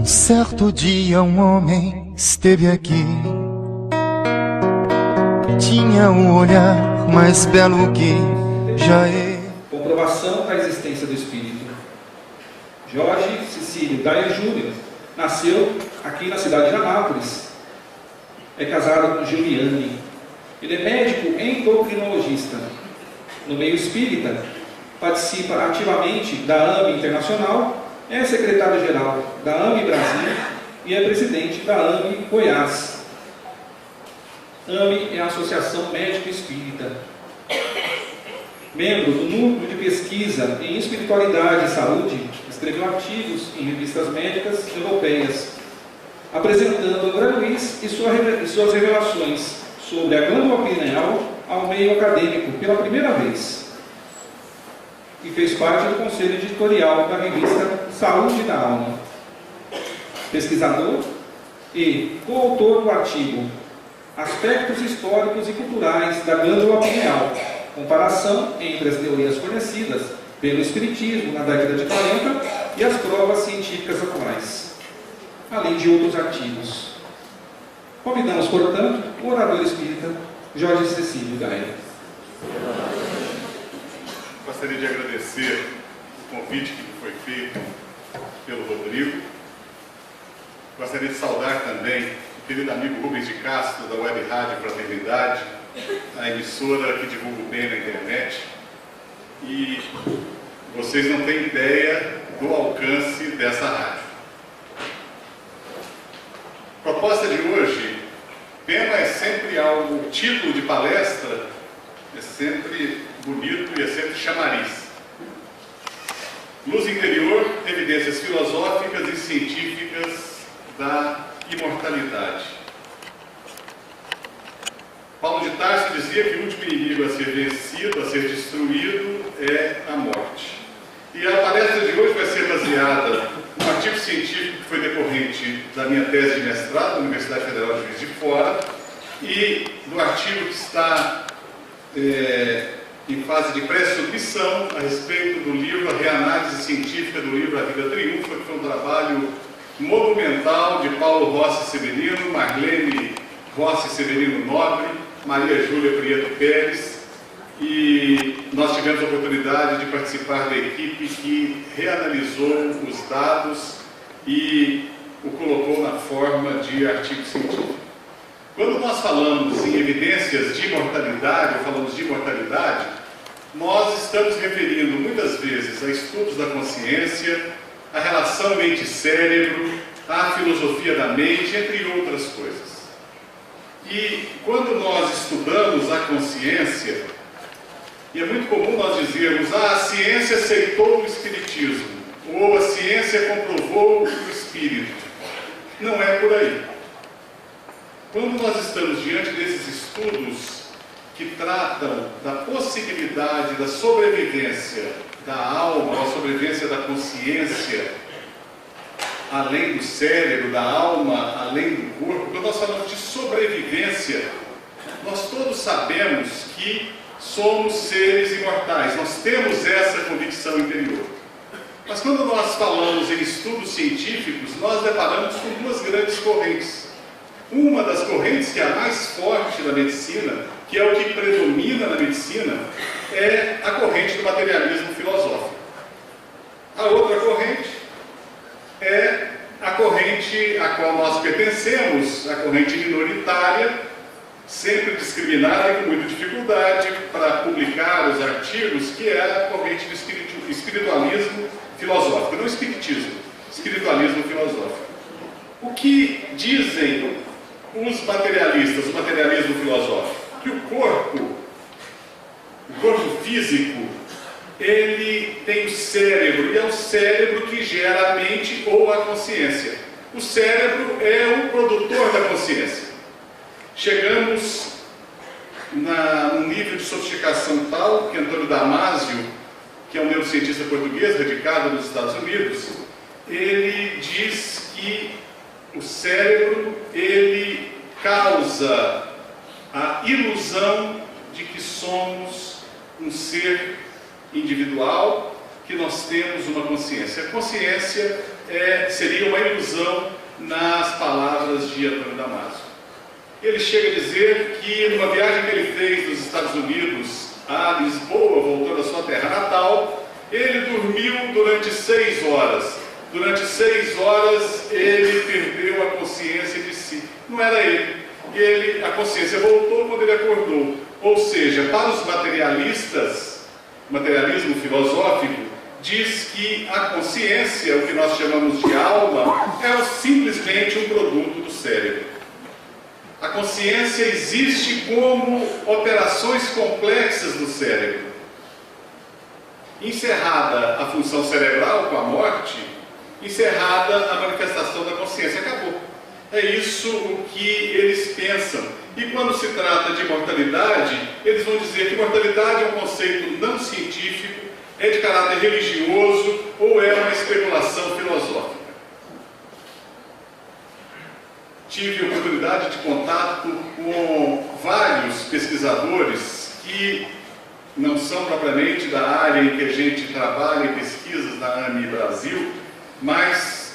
Certo dia homem esteve aqui. Tinha um olhar mais belo que já é. Comprovação da existência do Espírito. Jorge Cecílio Dayer Júnior nasceu aqui na cidade de Anápolis. É casado com Juliane. Ele é médico endocrinologista. No meio espírita, participa ativamente da AME Internacional, é secretário-geral da AME Brasil e é presidente da AME Goiás. AME é a Associação Médico Espírita. Membro do Núcleo de Pesquisa em Espiritualidade e Saúde, escreveu artigos em revistas médicas europeias, apresentando André Luiz e suas revelações sobre a glândula pineal ao meio acadêmico pela primeira vez. E fez parte do conselho editorial da revista Saúde da Alma. Pesquisador e coautor do artigo Aspectos Históricos e Culturais da Glândula Pineal, comparação entre as teorias fornecidas pelo Espiritismo na década de 40 e as provas científicas atuais, além de outros artigos. Convidamos, portanto, o orador espírita Jorge Cecílio Dayer. Gostaria de agradecer o convite que me foi feito pelo Rodrigo. Gostaria de saudar também o querido amigo Rubens de Castro, da Web Rádio Fraternidade, a emissora que divulga bem na internet. E vocês não têm ideia do alcance dessa rádio. A proposta de hoje, tema é sempre algo, o título de palestra é sempre bonito e é sempre chamariz. Luz interior, evidências filosóficas e científicas da imortalidade. Paulo de Tarso dizia que o último inimigo a ser vencido, a ser destruído, é a morte. E a palestra de hoje vai ser baseada num artigo científico que foi decorrente da minha tese de mestrado na Universidade Federal de Juiz de Fora e do artigo que está em fase de pré-submissão a respeito do livro, a reanálise científica do livro A Vida Triunfa, que foi um trabalho monumental de Paulo Rossi Severino, Marlene Rossi Severino Nobre, Maria Júlia Prieto Pérez, e nós tivemos a oportunidade de participar da equipe que reanalisou os dados e o colocou na forma de artigo científico. Quando nós falamos em evidências de imortalidade, ou falamos de imortalidade, nós estamos referindo muitas vezes a estudos da consciência, a relação mente-cérebro, a filosofia da mente, entre outras coisas. E quando nós estudamos a consciência, e é muito comum nós dizermos, a ciência aceitou o espiritismo, ou a ciência comprovou o espírito. Não é por aí. Quando nós estamos diante desses estudos que tratam da possibilidade da sobrevivência da alma, da sobrevivência da consciência, além do cérebro, da alma, além do corpo, quando nós falamos de sobrevivência, nós todos sabemos que somos seres imortais, nós temos essa convicção interior. Mas quando nós falamos em estudos científicos, nós deparamos com duas grandes correntes. Uma das correntes, que é a mais forte da medicina, que é o que predomina na medicina, é a corrente do materialismo filosófico. A outra corrente é a corrente a qual nós pertencemos, a corrente minoritária, sempre discriminada e com muita dificuldade para publicar os artigos, que é a corrente do espiritualismo filosófico, não espiritismo, espiritualismo filosófico. O que dizem os materialistas, o materialismo filosófico? Que o corpo físico, ele tem o cérebro, e é o cérebro que gera a mente ou a consciência. O cérebro é o produtor da consciência. Chegamos num nível de sofisticação tal que Antônio Damasio, que é um neurocientista português radicado nos Estados Unidos, ele diz que o cérebro, ele causa a ilusão de que somos um ser individual, que nós temos uma consciência. A consciência seria uma ilusão nas palavras de Antônio Damasio. Ele chega a dizer que numa viagem que ele fez dos Estados Unidos a Lisboa, voltando à sua terra natal, ele dormiu durante 6 horas. Durante 6 horas ele perdeu a consciência de si. Não era ele. A consciência voltou quando ele acordou. Ou seja, para os materialistas, materialismo filosófico, diz que a consciência, o que nós chamamos de alma, é simplesmente um produto do cérebro. A consciência existe como operações complexas do cérebro. Encerrada a função cerebral com a morte, encerrada a manifestação da consciência, acabou. É isso o que eles pensam. E quando se trata de mortalidade, eles vão dizer que mortalidade é um conceito não científico, é de caráter religioso ou é uma especulação filosófica. Tive a oportunidade de contato com vários pesquisadores que não são propriamente da área em que a gente trabalha em pesquisas na AMI Brasil, mas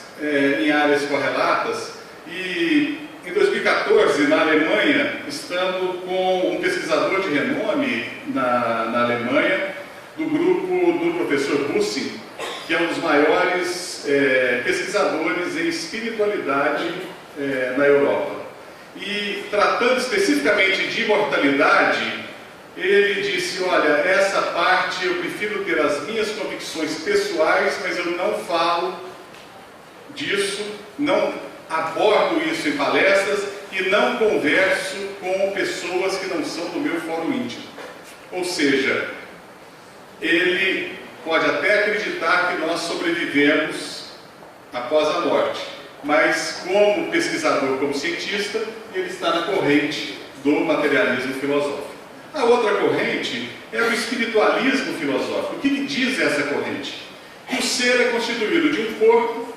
em áreas correlatas. E em 2014, na Alemanha, estando com um pesquisador de renome na Alemanha, do grupo do professor Bussing, que é um dos maiores pesquisadores em espiritualidade na Europa. E tratando especificamente de imortalidade, ele disse: olha, essa parte eu prefiro ter as minhas convicções pessoais, mas eu não falo disso, não abordo isso em palestras e não converso com pessoas que não são do meu fórum íntimo. Ou seja, ele pode até acreditar que nós sobrevivemos após a morte, mas como pesquisador, como cientista, ele está na corrente do materialismo filosófico. A outra corrente é o espiritualismo filosófico. O que diz essa corrente? Que o ser é constituído de um corpo,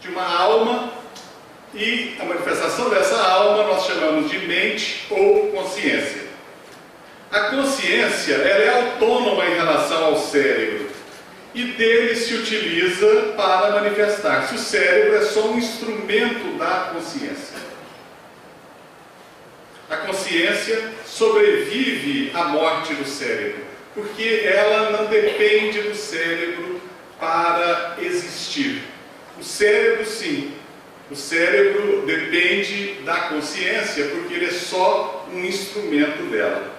de uma alma, e a manifestação dessa alma nós chamamos de mente ou consciência. A consciência, ela é autônoma em relação ao cérebro e dele se utiliza para manifestar-se. O cérebro é só um instrumento da consciência. A consciência sobrevive à morte do cérebro, porque ela não depende do cérebro para existir. O cérebro, sim. O cérebro depende da consciência, porque ele é só um instrumento dela.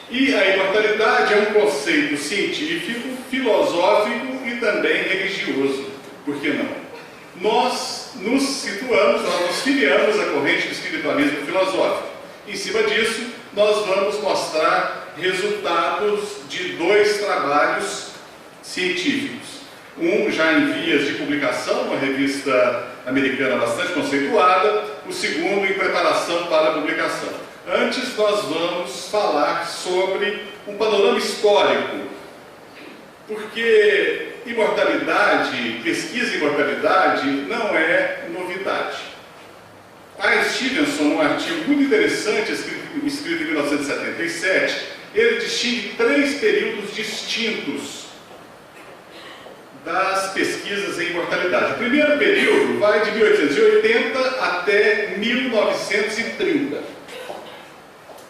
E a imortalidade é um conceito científico, filosófico e também religioso. Por que não? Nós nos situamos, nós nos filiamos à corrente do espiritualismo filosófico. Em cima disso, nós vamos mostrar resultados de 2 trabalhos científicos. Um já em vias de publicação, uma revista americana bastante conceituada, o segundo em preparação para a publicação. Antes nós vamos falar sobre um panorama histórico, porque imortalidade, pesquisa em imortalidade não é novidade. A Stevenson, num artigo muito interessante, escrito em 1977, ele distingue 3 períodos distintos das pesquisas em imortalidade. O primeiro período vai de 1880 até 1930.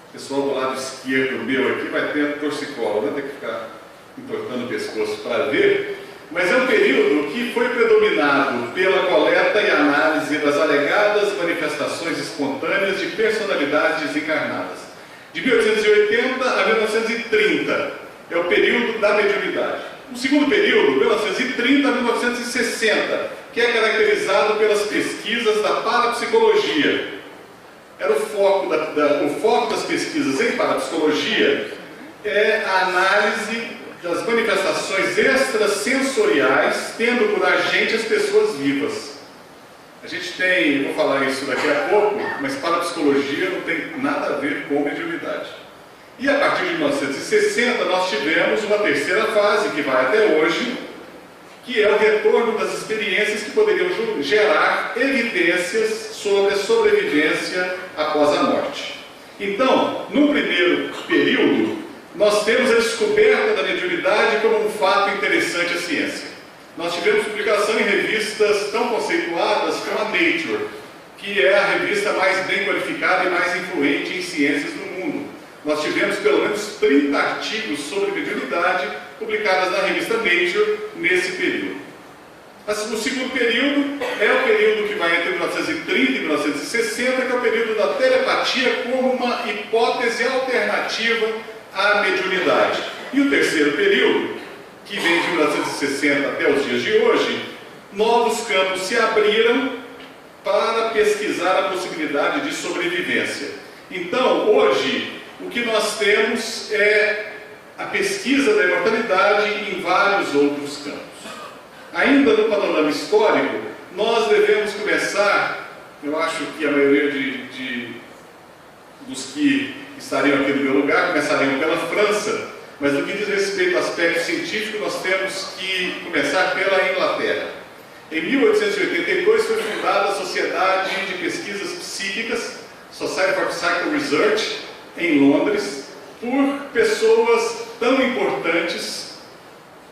O pessoal do lado esquerdo meu aqui vai ter torcicolo, vai ter que ficar entortando o pescoço para ver, mas é um período que foi predominado pela coleta e análise das alegadas manifestações espontâneas de personalidades desencarnadas. De 1880 a 1930 é o período da mediunidade. O segundo período, 1930 a 1960, que é caracterizado pelas pesquisas da parapsicologia. Era o foco das pesquisas em parapsicologia é a análise das manifestações extrasensoriais, tendo por agente as pessoas vivas. A gente tem, vou falar isso daqui a pouco, mas parapsicologia não tem nada a ver com mediunidade. E a partir de 1960 nós tivemos uma terceira fase, que vai até hoje, que é o retorno das experiências que poderiam gerar evidências sobre a sobrevivência após a morte. Então, no primeiro período, nós temos a descoberta da mediunidade como um fato interessante à ciência. Nós tivemos publicação em revistas tão conceituadas como a Nature, que é a revista mais bem qualificada e mais influente em ciências do mundo. Nós tivemos pelo menos 30 artigos sobre mediunidade publicados na revista Nature nesse período. O segundo período é o período que vai entre 1930 e 1960, que é o período da telepatia como uma hipótese alternativa à mediunidade. E o terceiro período, que vem de 1960 até os dias de hoje, novos campos se abriram para pesquisar a possibilidade de sobrevivência. Então, hoje, o que nós temos é a pesquisa da imortalidade em vários outros campos. Ainda no panorama histórico, nós devemos começar, eu acho que a maioria dos que estariam aqui no meu lugar começariam pela França, mas no que diz respeito ao aspecto científico, nós temos que começar pela Inglaterra. Em 1882 foi fundada a Sociedade de Pesquisas Psíquicas, Society for Psychical Research, em Londres, por pessoas tão importantes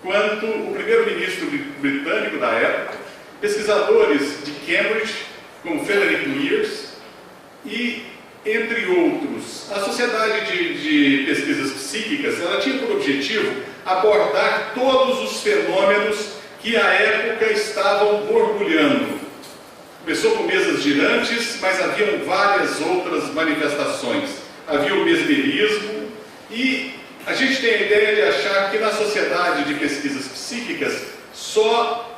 quanto o primeiro-ministro britânico da época, pesquisadores de Cambridge, como Frederick Mears, e, entre outros, a Sociedade de Pesquisas Psíquicas, ela tinha por objetivo abordar todos os fenômenos que à época estavam borbulhando. Começou com mesas girantes, mas haviam várias outras manifestações. Havia o mesmerismo e a gente tem a ideia de achar que na Sociedade de Pesquisas Psíquicas só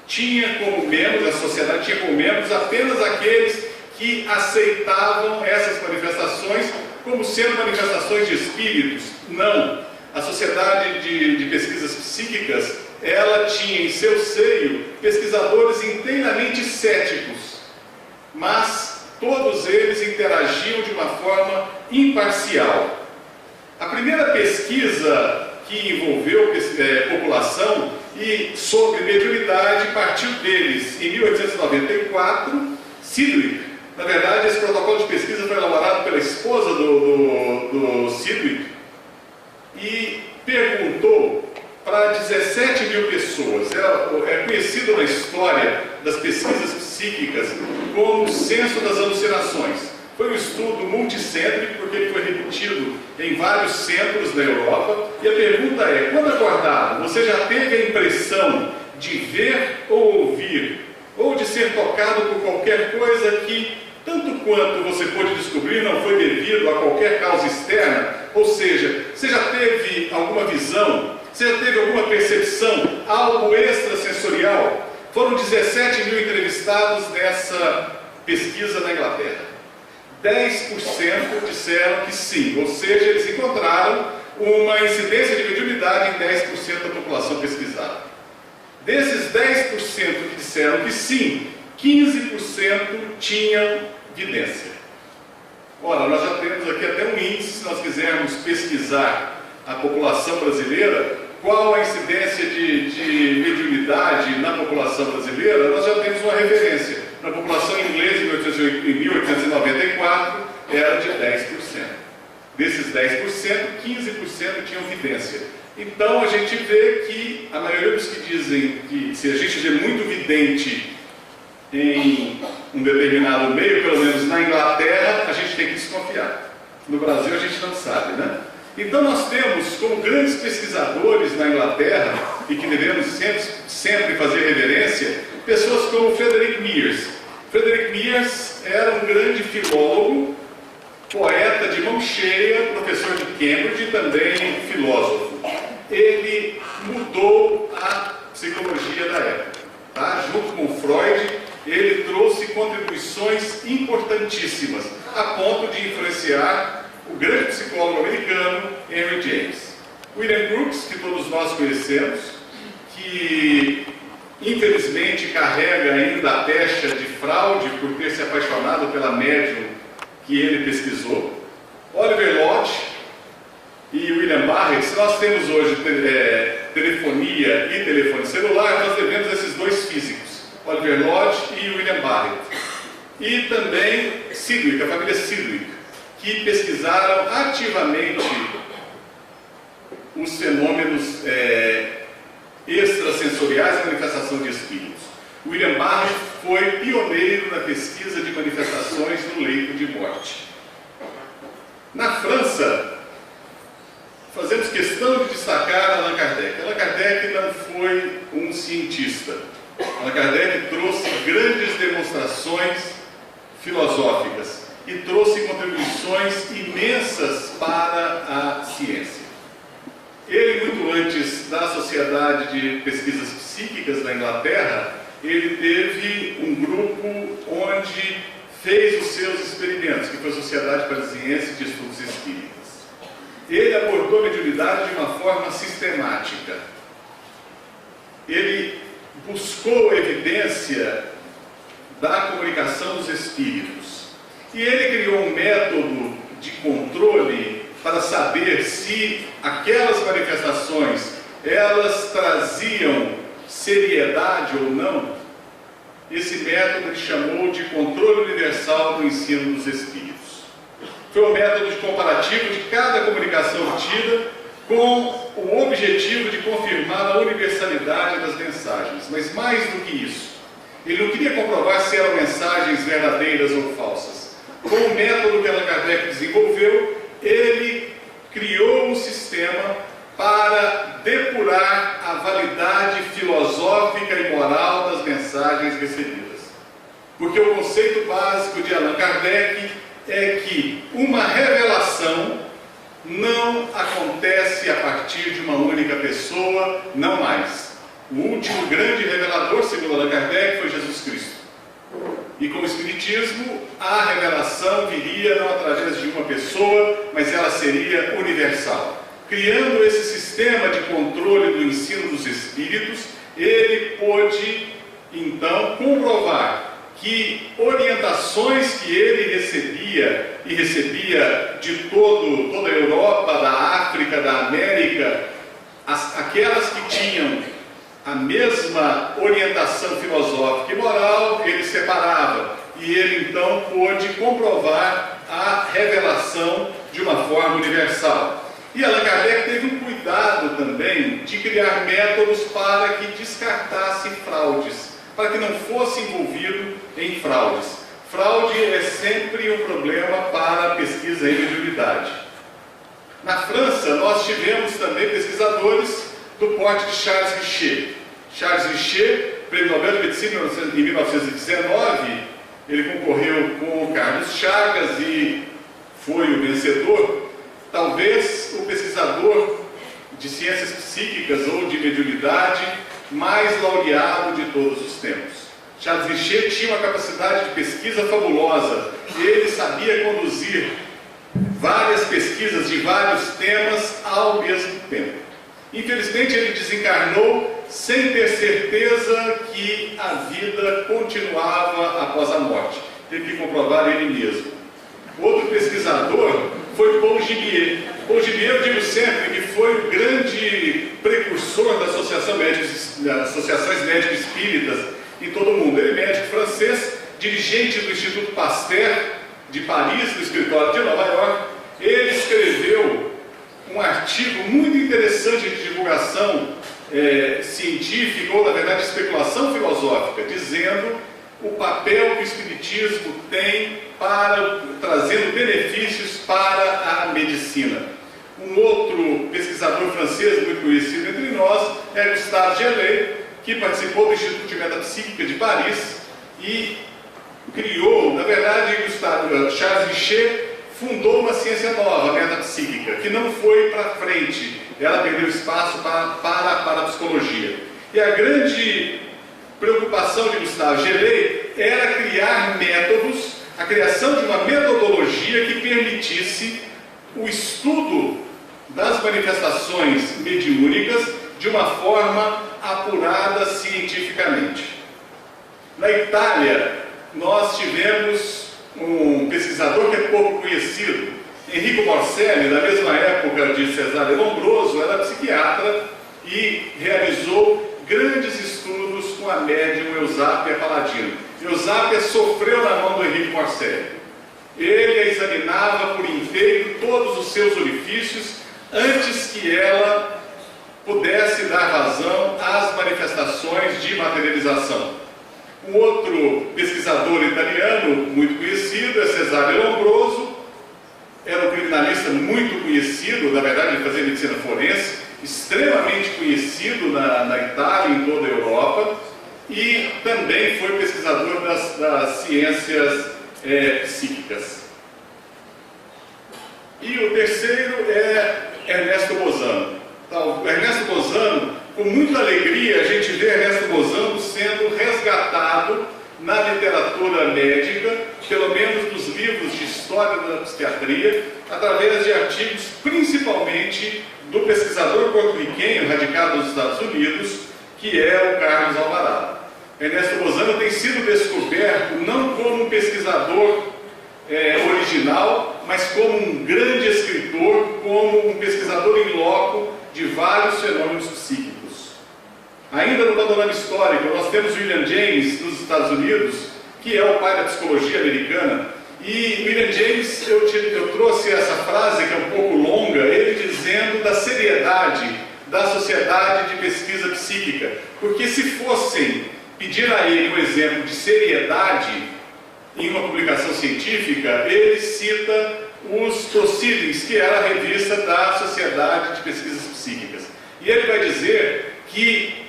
tinha como membros, a sociedade tinha como membros apenas aqueles que aceitavam essas manifestações como sendo manifestações de espíritos. Não. A Sociedade de Pesquisas Psíquicas, ela tinha em seu seio pesquisadores inteiramente céticos, mas todos eles interagiam de uma forma imparcial. A primeira pesquisa que envolveu população e sobre mediunidade partiu deles em 1894, Sidgwick. Na verdade, esse protocolo de pesquisa foi elaborado pela esposa do Sidgwick e perguntou para 17 mil pessoas. É conhecido na história das pesquisas psíquicas como o censo das alucinações. Foi um estudo multicêntrico, porque ele foi repetido em vários centros da Europa. E a pergunta é: quando acordado, você já teve a impressão de ver ou ouvir, ou de ser tocado por qualquer coisa que, tanto quanto você pôde descobrir, não foi devido a qualquer causa externa? Ou seja, você já teve alguma visão? Você já teve alguma percepção? Algo extrasensorial? Foram 17 mil entrevistados nessa pesquisa na Inglaterra. 10% disseram que sim, ou seja, eles encontraram uma incidência de mediunidade em 10% da população pesquisada. Desses 10% que disseram que sim, 15% tinham vidência. Ora, nós já temos aqui até um índice, se nós quisermos pesquisar a população brasileira, qual a incidência de mediunidade na população brasileira, nós já temos uma referência. Na população inglesa, em 1894, era de 10%. Desses 10%, 15% tinham vidência. Então, a gente vê que a maioria dos que dizem que se a gente é muito vidente em um determinado meio, pelo menos na Inglaterra, a gente tem que desconfiar. No Brasil, a gente não sabe, né? Então, nós temos, como grandes pesquisadores na Inglaterra, e que devemos sempre fazer reverência, pessoas como Frederick Mears. Frederick Mears era um grande filólogo, poeta de mão cheia, professor de Cambridge e também filósofo. Ele mudou a psicologia da época. Tá? Junto com Freud, ele trouxe contribuições importantíssimas, a ponto de influenciar o grande psicólogo americano Henry James. William Crookes, que todos nós conhecemos, que infelizmente carrega ainda a pecha de fraude por ter se apaixonado pela médium que ele pesquisou. Oliver Lodge e William Barrett. Se nós temos hoje telefonia e telefone celular, nós devemos esses dois físicos, Oliver Lodge e William Barrett. E também Sidgwick, a família Sidgwick, que pesquisaram ativamente os fenômenos extrasensoriais e manifestação de espíritos. William Barr foi pioneiro na pesquisa de manifestações no leito de morte. Na França, fazemos questão de destacar Allan Kardec. Allan Kardec não foi um cientista. Allan Kardec trouxe grandes demonstrações filosóficas e trouxe contribuições imensas para a ciência. Ele, muito antes da Sociedade de Pesquisas Psíquicas da Inglaterra, ele teve um grupo onde fez os seus experimentos, que foi a Sociedade Parisiense de Estudos Espíritas. Ele abordou a mediunidade de uma forma sistemática. Ele buscou a evidência da comunicação dos espíritos. E ele criou um método de controle para saber se aquelas manifestações, elas traziam seriedade ou não. Esse método ele chamou de controle universal do ensino dos espíritos. Foi um método de comparativo de cada comunicação obtida com o objetivo de confirmar a universalidade das mensagens. Mas mais do que isso, ele não queria comprovar se eram mensagens verdadeiras ou falsas. Com o método que Allan Kardec desenvolveu, ele criou um sistema para depurar a validade filosófica e moral das mensagens recebidas. Porque o conceito básico de Allan Kardec é que uma revelação não acontece a partir de uma única pessoa, não mais. O último grande revelador, segundo Allan Kardec, foi Jesus Cristo. E com o Espiritismo, a revelação viria não através de uma pessoa, mas ela seria universal. Criando esse sistema de controle do ensino dos espíritos, ele pôde, então, comprovar que orientações que ele recebia, e recebia de toda a Europa, da África, da América, aquelas que tinham a mesma orientação filosófica e moral, ele separava. E ele, então, pôde comprovar a revelação de uma forma universal. E Allan Kardec teve um cuidado também de criar métodos para que descartasse fraudes, para que não fosse envolvido em fraudes. Fraude é sempre um problema para a pesquisa em mediunidade. Na França, nós tivemos também pesquisadores do porte de Charles Richer. Charles Richer, Prêmio Nobel de Medicina em 1919, ele concorreu com o Carlos Chagas e foi o vencedor. Talvez o pesquisador de ciências psíquicas ou de mediunidade mais laureado de todos os tempos. Charles Richer tinha uma capacidade de pesquisa fabulosa. Ele sabia conduzir várias pesquisas de vários temas ao mesmo tempo. Infelizmente, ele desencarnou sem ter certeza que a vida continuava após a morte. Teve que comprovar ele mesmo. Outro pesquisador foi Paul Gibier. Paul Gibier, eu digo sempre, que foi o grande precursor das associações médico-espíritas em todo o mundo. Ele é médico francês, dirigente do Instituto Pasteur de Paris, do escritório de Nova York. Ele escreveu um artigo muito interessante de divulgação científica, ou na verdade especulação filosófica, dizendo o papel que o Espiritismo tem trazendo benefícios para a medicina. Um outro pesquisador francês muito conhecido entre nós é Gustave Gelée, que participou do Instituto de Metapsíquica de Paris e criou, na verdade, Charles Richer fundou uma ciência nova, a metapsíquica, que não foi para frente, ela perdeu espaço para a psicologia. E a grande preocupação de Gustave Gelée era criar métodos, a criação de uma metodologia que permitisse o estudo das manifestações mediúnicas de uma forma apurada cientificamente. Na Itália, nós tivemos um pesquisador que é pouco conhecido, Enrico Morselli, da mesma época de Cesare Lombroso, era psiquiatra e realizou grandes estudos com a médium Eusápia Paladino. Eusápia sofreu na mão do Henrique Morselli. Ele examinava por inteiro todos os seus orifícios antes que ela pudesse dar razão às manifestações de materialização. Um outro pesquisador italiano muito conhecido é Cesare Lombroso, era um criminalista muito conhecido, na verdade ele fazia medicina forense, extremamente conhecido na Itália e em toda a Europa, e também foi pesquisador das ciências psíquicas. E o terceiro é Ernesto Bosano. Então, Ernesto Bosano, com muita alegria, a gente vê Ernesto Bosano sendo resgatado na literatura médica, pelo menos nos livros de história da psiquiatria, através de artigos, principalmente do pesquisador porto-riquenho radicado nos Estados Unidos, que é o Carlos Alvarado. Ernesto Bosano tem sido descoberto não como um pesquisador original, mas como um grande escritor, como um pesquisador in loco de vários fenômenos psíquicos. Ainda no panorama histórico, nós temos William James, nos Estados Unidos, que é o pai da psicologia americana. E William James, eu trouxe essa frase, que é um pouco longa, ele dizendo da seriedade da Sociedade de Pesquisa Psíquica. Porque se fossem pedir a ele um exemplo de seriedade em uma publicação científica, ele cita os Proceedings, que era a revista da Sociedade de Pesquisas Psíquicas. E ele vai dizer que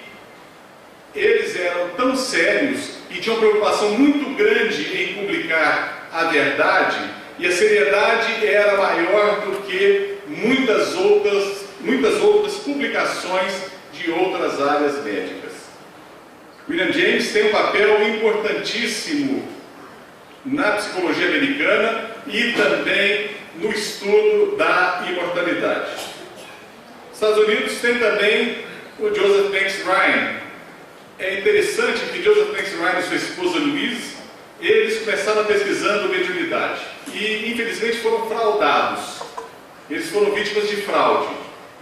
eles eram tão sérios e tinham preocupação muito grande em publicar a verdade, e a seriedade era maior do que muitas outras publicações de outras áreas médicas. William James tem um papel importantíssimo na psicologia americana e também no estudo da imortalidade. Nos Estados Unidos tem também o Joseph Banks Ryan. É interessante que Joseph Banks Ryan e sua esposa Louise, eles começaram pesquisando mediunidade e infelizmente foram fraudados. Eles foram vítimas de fraude.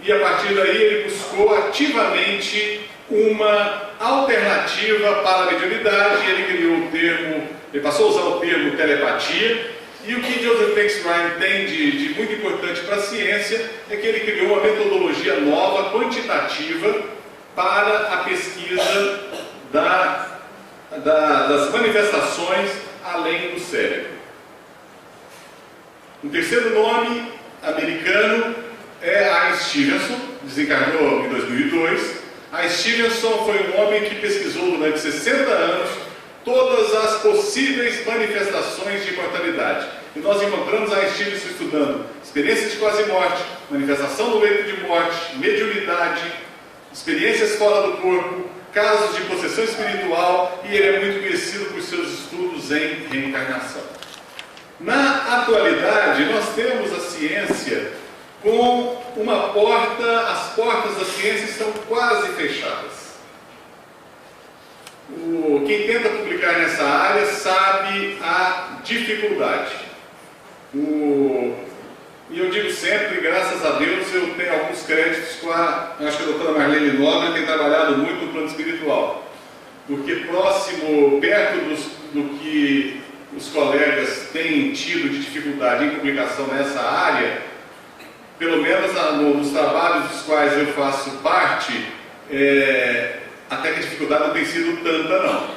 E a partir daí ele buscou ativamente uma alternativa para a mediunidade. Ele passou a usar o termo telepatia. E o que Joseph Banks Ryan tem de muito importante para a ciência é que ele criou uma metodologia nova, quantitativa, para a pesquisa das manifestações além do cérebro. Um terceiro nome americano é Ian Stevenson, desencarnou em 2002. Ian Stevenson foi um homem que pesquisou durante 60 anos todas as possíveis manifestações de imortalidade. E nós encontramos Ian Stevenson estudando experiências de quase morte, manifestação no leito de morte, mediunidade, experiências fora do corpo, casos de possessão espiritual, e ele é muito conhecido por seus estudos em reencarnação. Na atualidade, nós temos a ciência com uma porta, as portas da ciência estão quase fechadas. Quem tenta publicar nessa área sabe a dificuldade. E eu digo sempre, graças a Deus, eu tenho alguns créditos com acho que a doutora Marlene Nobre tem trabalhado muito no plano espiritual. Porque perto do que os colegas têm tido de dificuldade em publicação nessa área, pelo menos nos trabalhos dos quais eu faço parte, até que a dificuldade não tem sido tanta não.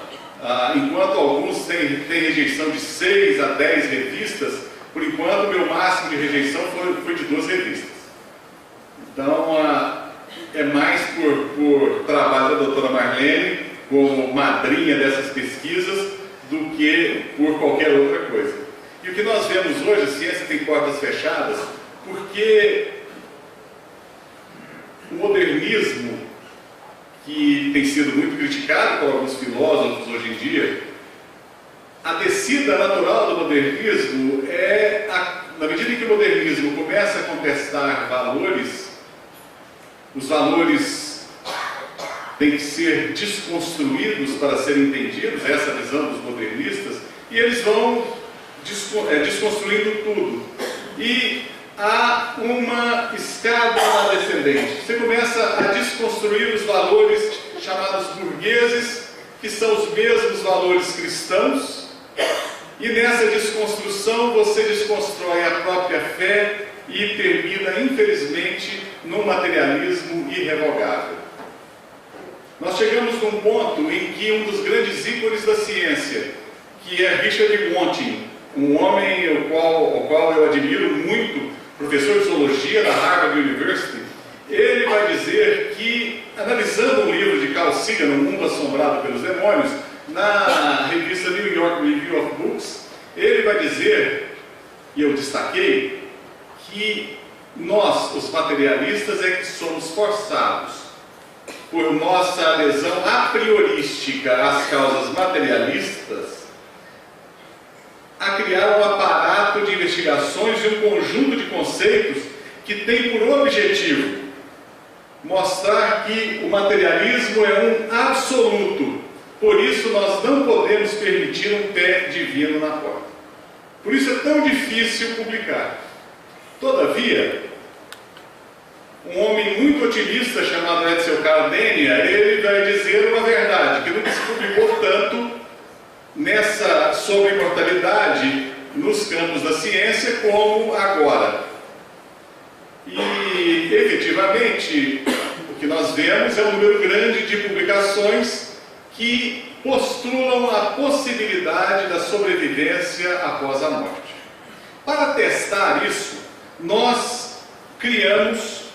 Enquanto alguns têm rejeição de 6 a 10 revistas, por enquanto o meu máximo de rejeição foi de 2 revistas. Então é mais por trabalho da doutora Marlene como madrinha dessas pesquisas do que por qualquer outra coisa. E o que nós vemos hoje, a ciência tem portas fechadas, porque o modernismo, que tem sido muito criticado por alguns filósofos hoje em dia, a descida natural do modernismo na medida em que o modernismo começa a contestar valores, os valores têm que ser desconstruídos para serem entendidos, essa visão dos modernistas, e eles vão desconstruindo tudo. E há uma escada descendente. Você começa a desconstruir os valores chamados burgueses, que são os mesmos valores cristãos, e nessa desconstrução você desconstrói a própria fé e termina, infelizmente, num materialismo irrevogável. Nós chegamos num ponto em que um dos grandes ícones da ciência, que é Richard Dawkins, um homem ao qual eu admiro muito, professor de zoologia da Harvard University, ele vai dizer que, analisando um livro de Carl Sagan, O Mundo Assombrado pelos Demônios, na revista New York Review of Books, ele vai dizer, e eu destaquei, que nós, os materialistas, é que somos forçados, por nossa adesão a priorística às causas materialistas, a criar um aparato de investigações e um conjunto de conceitos que tem por objetivo mostrar que o materialismo é um absoluto. Por isso nós não podemos permitir um pé divino na porta. Por isso é tão difícil publicar. Todavia, um homem muito otimista chamado Edsel Cardenia, ele vai dizer uma verdade, que nunca se publicou tanto sobre imortalidade nos campos da ciência como agora. E, efetivamente, o que nós vemos é um número grande de publicações que postulam a possibilidade da sobrevivência após a morte. Para testar isso, nós criamos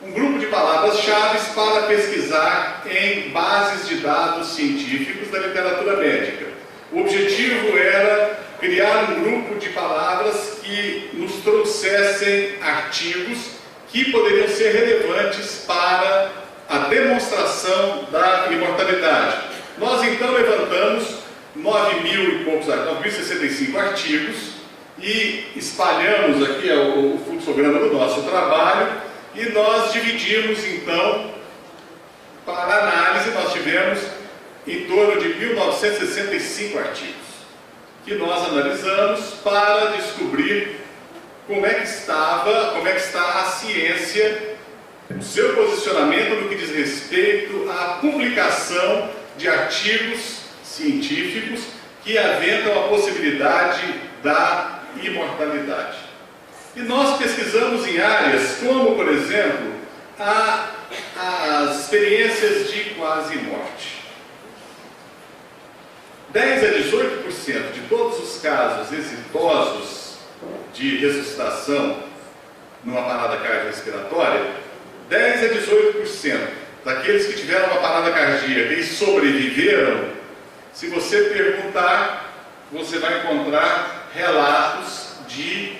um grupo de palavras-chave para pesquisar em bases de dados científicos da literatura médica. O objetivo era criar um grupo de palavras que nos trouxessem artigos que poderiam ser relevantes para a demonstração da imortalidade. Nós então levantamos 9.000 e poucos, 9.065 artigos e espalhamos aqui o fluxograma do nosso trabalho e nós dividimos então, para análise, nós tivemos em torno de 1.965 artigos que nós analisamos para descobrir como é que está a ciência, o seu posicionamento no que diz respeito à publicação de artigos científicos que aventam a possibilidade da imortalidade. E nós pesquisamos em áreas como, por exemplo, as experiências de quase morte. 10 a 18% de todos os casos exitosos de ressuscitação numa parada cardiorrespiratória, 10 a 18% daqueles que tiveram uma parada cardíaca e sobreviveram, se você perguntar, você vai encontrar um relato de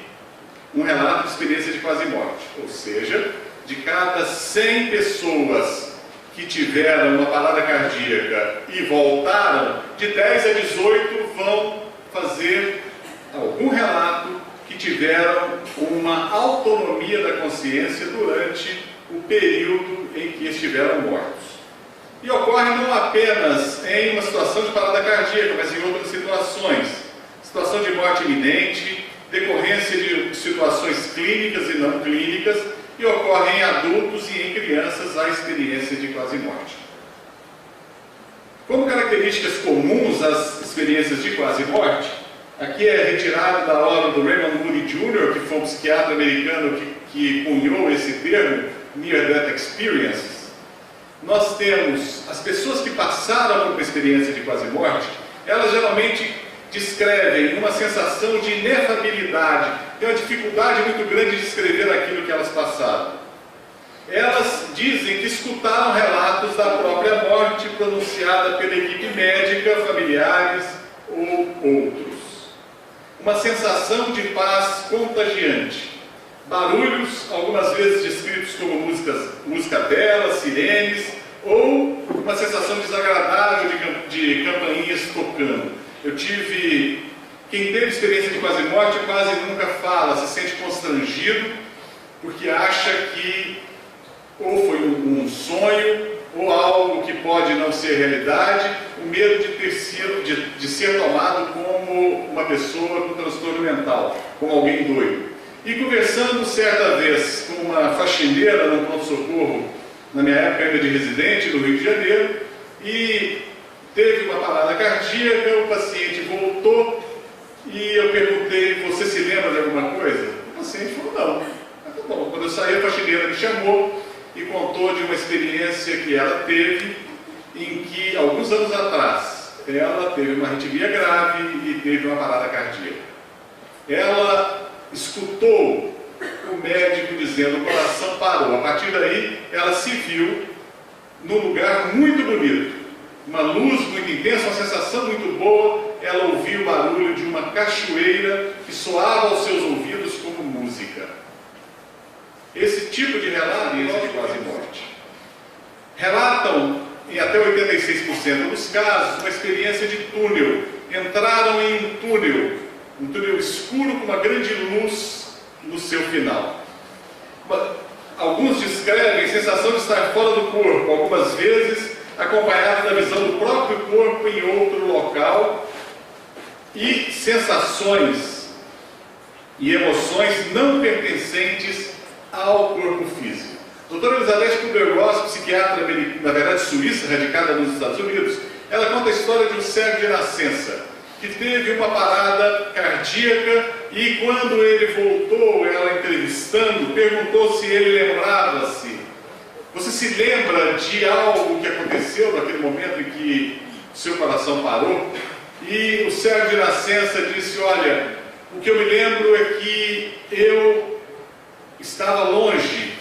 experiência de quase morte. Ou seja, de cada 100 pessoas que tiveram uma parada cardíaca e voltaram, de 10 a 18 vão fazer algum relato que tiveram uma autonomia da consciência durante o período em que estiveram mortos. E ocorre não apenas em uma situação de parada cardíaca, mas em outras situações. Situação de morte iminente, decorrência de situações clínicas e não clínicas, e ocorre em adultos e em crianças a experiência de quase morte. Como características comuns às experiências de quase morte, aqui é retirado da obra do Raymond Moody Jr., que foi um psiquiatra americano que cunhou esse termo, Near Death Experiences. Nós temos as pessoas que passaram por uma experiência de quase morte, elas geralmente descrevem uma sensação de inefabilidade, tem uma dificuldade muito grande de descrever aquilo que elas passaram. Elas dizem que escutaram relatos da própria morte pronunciada pela equipe médica, familiares ou outros. Uma sensação de paz contagiante. Barulhos, algumas vezes descritos como música bela, sirenes, ou uma sensação desagradável de campainhas tocando. Quem teve experiência de quase morte quase nunca fala, se sente constrangido, porque acha que ou foi um sonho, ou algo que pode não ser realidade, o medo de ser tomado como uma pessoa com transtorno mental, como alguém doido. E conversando certa vez com uma faxineira no pronto-socorro, na minha época ainda de residente, no Rio de Janeiro, e teve uma parada cardíaca, o paciente voltou, e eu perguntei, você se lembra de alguma coisa? paciente falou, não. Mas tá bom. Quando eu saí, a faxineira me chamou e contou de uma experiência que ela teve, em que, alguns anos atrás, ela teve uma arritmia grave e teve uma parada cardíaca. Ela escutou o médico dizendo, o coração parou. A partir daí, ela se viu num lugar muito bonito, uma luz muito intensa, uma sensação muito boa. Ela ouviu o barulho de uma cachoeira que soava aos seus ouvidos como música. Esse tipo de relato é de quase morte. Relatam, em até 86% dos casos, uma experiência de túnel. Entraram em um túnel escuro com uma grande luz no seu final. Alguns descrevem sensação de estar fora do corpo, algumas vezes acompanhado da visão do próprio corpo em outro local, e sensações e emoções não pertencentes ao corpo físico. Doutora Elizabeth Kubler-Ross, psiquiatra, na verdade suíça, radicada nos Estados Unidos, ela conta a história de um cego de nascença, que teve uma parada cardíaca, e quando ele voltou, ela entrevistando, perguntou se ele lembrava-se. Você se lembra de algo que aconteceu naquele momento em que seu coração parou? E o cego de nascença disse, olha, o que eu me lembro é que eu estava longe,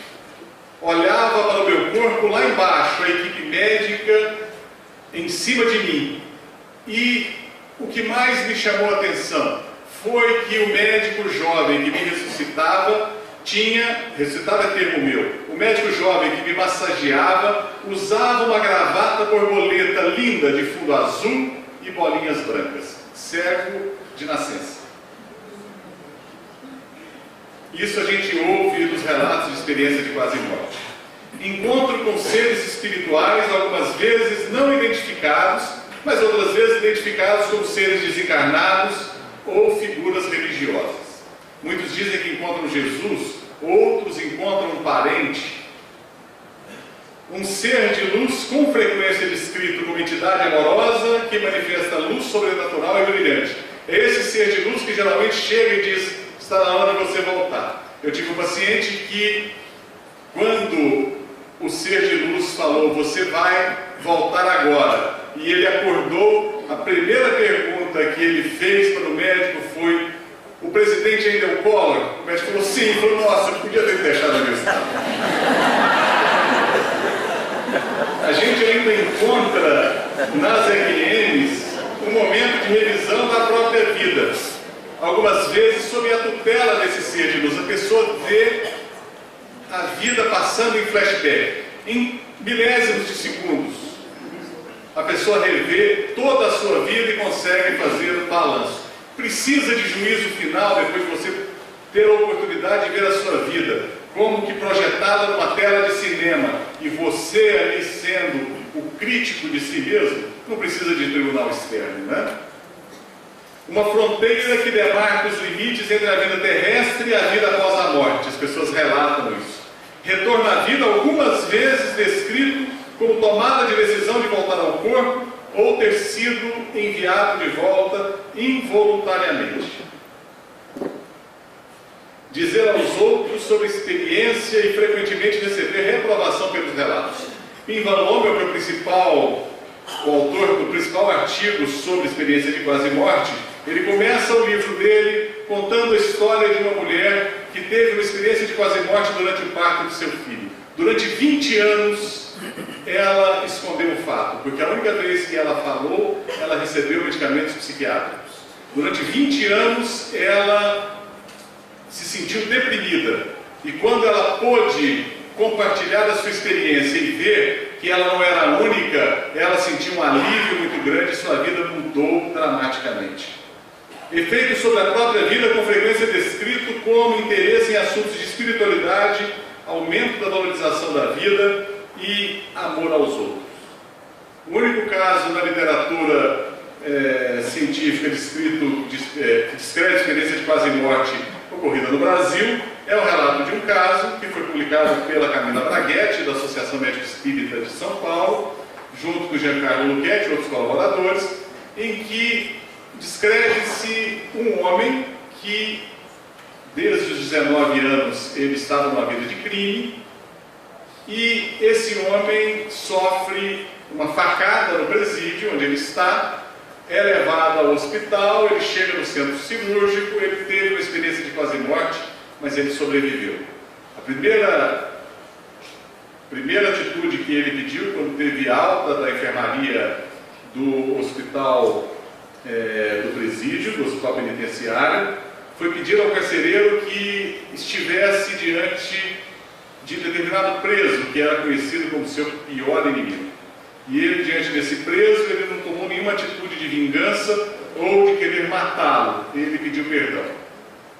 olhava para o meu corpo lá embaixo, a equipe médica em cima de mim. E o que mais me chamou a atenção foi que o médico jovem que me ressuscitava é termo meu, o médico jovem que me massageava usava uma gravata borboleta linda de fundo azul e bolinhas brancas. Cego de nascença. Isso a gente ouve nos relatos de experiência de quase morte. Encontro com seres espirituais, algumas vezes não identificados, mas outras vezes identificados como seres desencarnados ou figuras religiosas. Muitos dizem que encontram Jesus, outros encontram um parente. Um ser de luz com frequência descrito como entidade amorosa que manifesta luz sobrenatural e brilhante. É esse ser de luz que geralmente chega e diz, está na hora de você voltar. Eu tive um paciente que, quando o ser de luz falou, você vai voltar agora, e ele acordou, a primeira pergunta que ele fez para o médico foi, o presidente ainda é o Collor? O médico falou, sim. Ele falou, nossa, eu podia ter deixado a meu estado. A gente ainda encontra nas RNs um momento de revisão da própria vida. Algumas vezes sob a tutela desse ser de luz, a pessoa vê a vida passando em flashback, em milésimos de segundos. A pessoa revê toda a sua vida e consegue fazer um balanço. Precisa de juízo final depois de você ter a oportunidade de ver a sua vida como que projetada numa tela de cinema, e você ali sendo o crítico de si mesmo, não precisa de tribunal externo, né? Uma fronteira que demarca os limites entre a vida terrestre e a vida após a morte. As pessoas relatam isso. Retorno à vida, algumas vezes descrito como tomada de decisão de voltar ao corpo ou ter sido enviado de volta involuntariamente. Dizer aos outros sobre experiência e frequentemente receber reprovação pelos relatos. Pim Van Lommel, que é o autor do principal artigo sobre experiência de quase morte, ele começa o livro dele contando a história de uma mulher que teve uma experiência de quase morte durante o parto do seu filho. Durante 20 anos, ela escondeu o fato, porque a única vez que ela falou, ela recebeu medicamentos psiquiátricos. Durante 20 anos, ela se sentiu deprimida. E quando ela pôde compartilhar a sua experiência e ver que ela não era a única, ela sentiu um alívio muito grande e sua vida mudou dramaticamente. Efeito sobre a própria vida com frequência descrito como interesse em assuntos de espiritualidade, aumento da valorização da vida e amor aos outros. O único caso na literatura científica descrito, que descreve a experiência de quase morte ocorrida no Brasil é o relato de um caso que foi publicado pela Camila Braghetti, da Associação Médica Espírita de São Paulo, junto com Giancarlo Lucchetti e outros colaboradores, em que descreve-se um homem que Desde os 19 anos ele estava numa vida de crime, e esse homem sofre uma facada no presídio onde ele está, é levado ao hospital, ele chega no centro cirúrgico, ele teve uma experiência de quase morte, mas ele sobreviveu. A primeira atitude que ele pediu quando teve alta da enfermaria do hospital do presídio, do hospital penitenciário, foi pedir ao carcereiro que estivesse diante de determinado preso, que era conhecido como seu pior inimigo. E ele, diante desse preso, ele não tomou nenhuma atitude de vingança ou de querer matá-lo. Ele pediu perdão.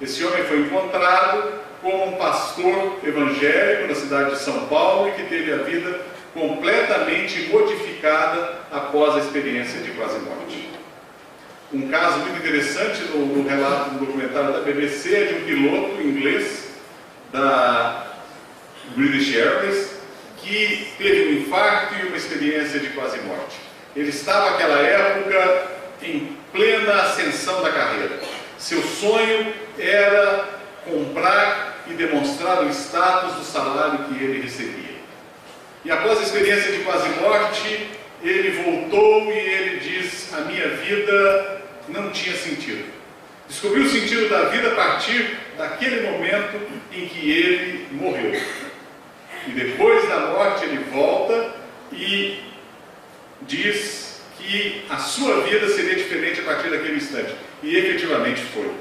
Esse homem foi encontrado como um pastor evangélico na cidade de São Paulo e que teve a vida completamente modificada após a experiência de quase morte. Um caso muito interessante no relato do documentário da BBC é de um piloto inglês da British Airways que teve um infarto e uma experiência de quase morte. Ele estava naquela época em plena ascensão da carreira. Seu sonho era comprar e demonstrar o status do salário que ele recebia. E após a experiência de quase morte, ele voltou e ele diz: a minha vida não tinha sentido. Descobriu o sentido da vida a partir daquele momento em que ele morreu. E depois da morte ele volta e diz que a sua vida seria diferente a partir daquele instante. E efetivamente foi.